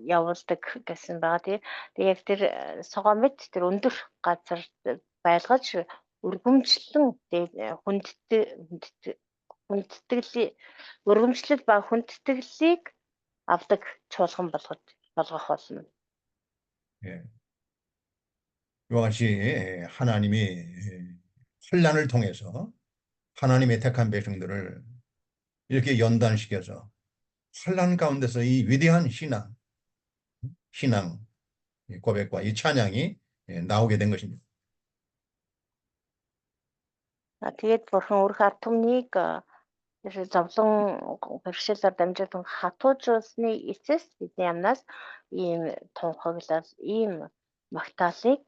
явуулдаг гэсэн байгаа тийм. Тэгээ яг тэр согоо мэт тэр өндөр газар байлгаж өргөмжлөн өргөмжлөл ба хүндэтгэлийг авдаг чуулган болгох болно. 예. 이와 같이 하나님이 환난을 통해서 하나님의 택한 백성들을 이렇게 연단시켜서 환난 가운데서 이 위대한 신앙 고백과 이 찬양이 나오게 된 것입니다. Тэгээд бурхан өрх ард түмнийг зовлон бэрхшээлээр дамжуулан хатуужуулсны эцэс бидний амнаас ийм тунхаглал, ийм магтаалыг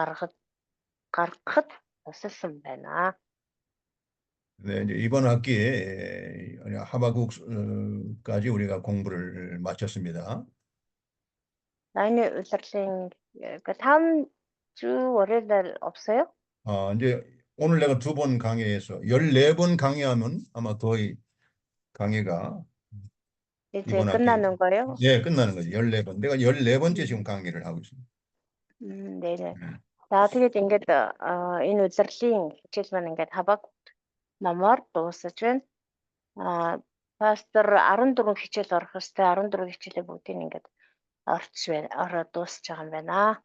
гаргахад тусалсан байна. 네, 이제 이번 학기에 하바국까지 우리가 공부를 마쳤습니다. 나인의 울랄린 다음 주 월요일 날 없어요? 이제 오늘 내가 2번 강의해서 14번 강의하면 아마 거의 강의가 이제 이번 학기 끝나는 거예요? 예, 끝나는 거죠. 14번. 내가 14번째 지금 강의를 하고 있습니다. 네네. За тэгээд ингээд энэ удирдлын хичээл маань ингээд хабаг номоор дуусаж байна. Пастор 14 хичээл орох ёстой. 14 хичээлээ бүгдийг ингээд ороод дуусж байгаа юм байна.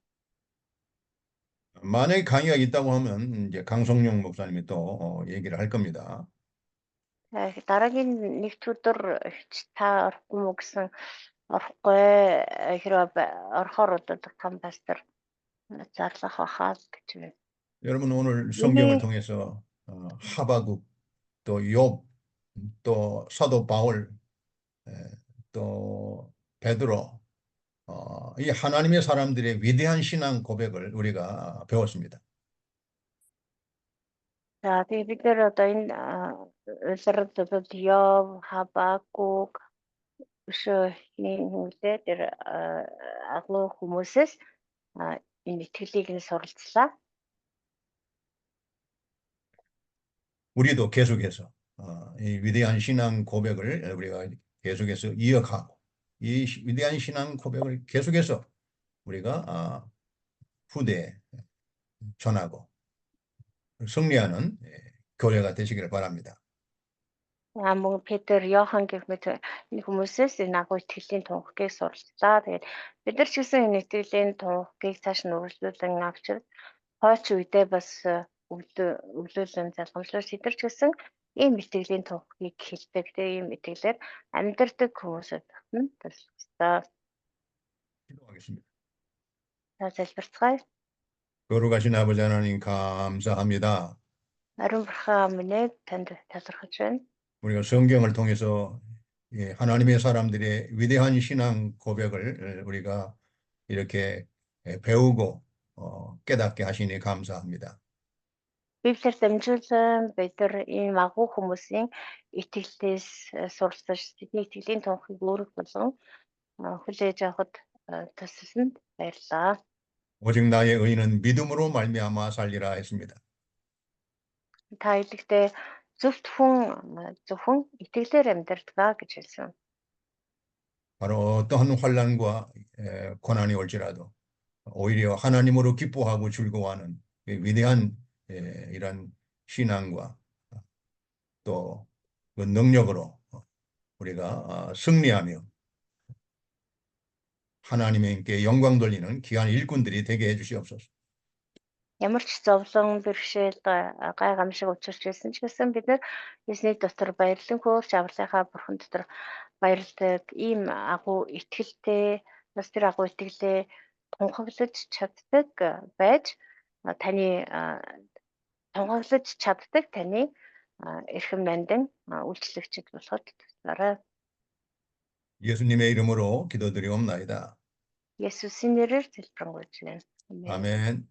만약에 강의가 있다고 하면 이제 강성용 목사님이 또 얘기를 할 겁니다. дараагийн нэгд өдөр та орохгүй мө гэсэн орохгүй хэрэг орохоор бол том пастор зарлах бахаа гэж байна. 여러분 오늘 성경을 통해서 하바국 또 욥 또 사도 바울 또 베드로 이 하나님의 사람들의 위대한 신앙 고백을 우리가 배웠습니다. За тэгээд бид нэр одоо энэ улирлууд Ёв, Хабакук хүлээ тэр агуу хүмүүсээс энэ итгэлийг нь суралцлаа. 우리도 계속해서 이 위대한 신앙 고백을 우리가 계속해서 이어가고 이 위대한 신앙 고백을 계속해서 우리가 후대에 전하고 승리하는 교회가 되시기를 바랍니다. Мөн Петр, Йохан гэх мэт энэ хүмүүсээс энэ агуу итгэлийн тунхагийг суралцлаа. Тэгээд бид нар ч гэсэн энэ итгэлийн тунхагийг цааш нь үргэлжлүүлэн авчир хойч үедээ бас өглөөлөн залгамжлал бид нар ч гэсэн ийм итгэлийн тунхагийг хэлдэг. Тэгээд ийм итгэлээр амьдардаг хүмүүсэд нь туслах. 기도하겠습니다. За залбирцгаая. 거룩하신 아버지 하나님 감사합니다. Ариун бурхан минь танд талархаж байна. 우리가 성경을 통해서 하나님의 사람들의 위대한 신앙 고백을 우리가 이렇게 배우고 깨닫게 하시니 감사합니다. Библиэр дамжуулан бид нар ийм агуу хүмүүсийн итгэлээс суралцаж тэдний итгэлийн тунхыг өөрөг болгон хүлээж авахд тусалсанд баярлалаа. 오직 나의 의인은 믿음으로 말미암아 살리라 했습니다. Та хэлэхдээ зөвхөн итгэлээр амьдардаг гэж хэлсэн. 바로 어떠한 환난과 고난이 올지라도 오히려 하나님으로 기뻐하고 즐거워하는 위대한 이런 신앙과 또 그 능력으로 우리가 승리하며 하나님께 영광 돌리는 귀한 일꾼들이 되게 해주시옵소서. Ямар ч зовлон бэрхшээл гайхамшиг учирч ирсэн ч гэсэн бид нар Есүсний дотор баярлан хөөрч авралынхаа бурхан дотор баярладаг ийм агуу итгэлтэй бас тэр агуу итгэлээ тунхаглаж чаддаг байж таны эрхэм нандин үйлчлэгчд болоход туслаарай. 예수님의 이름으로 기도드리옵나이다. Есүсийн нэрээр залбирanгуйж байна. 아멘.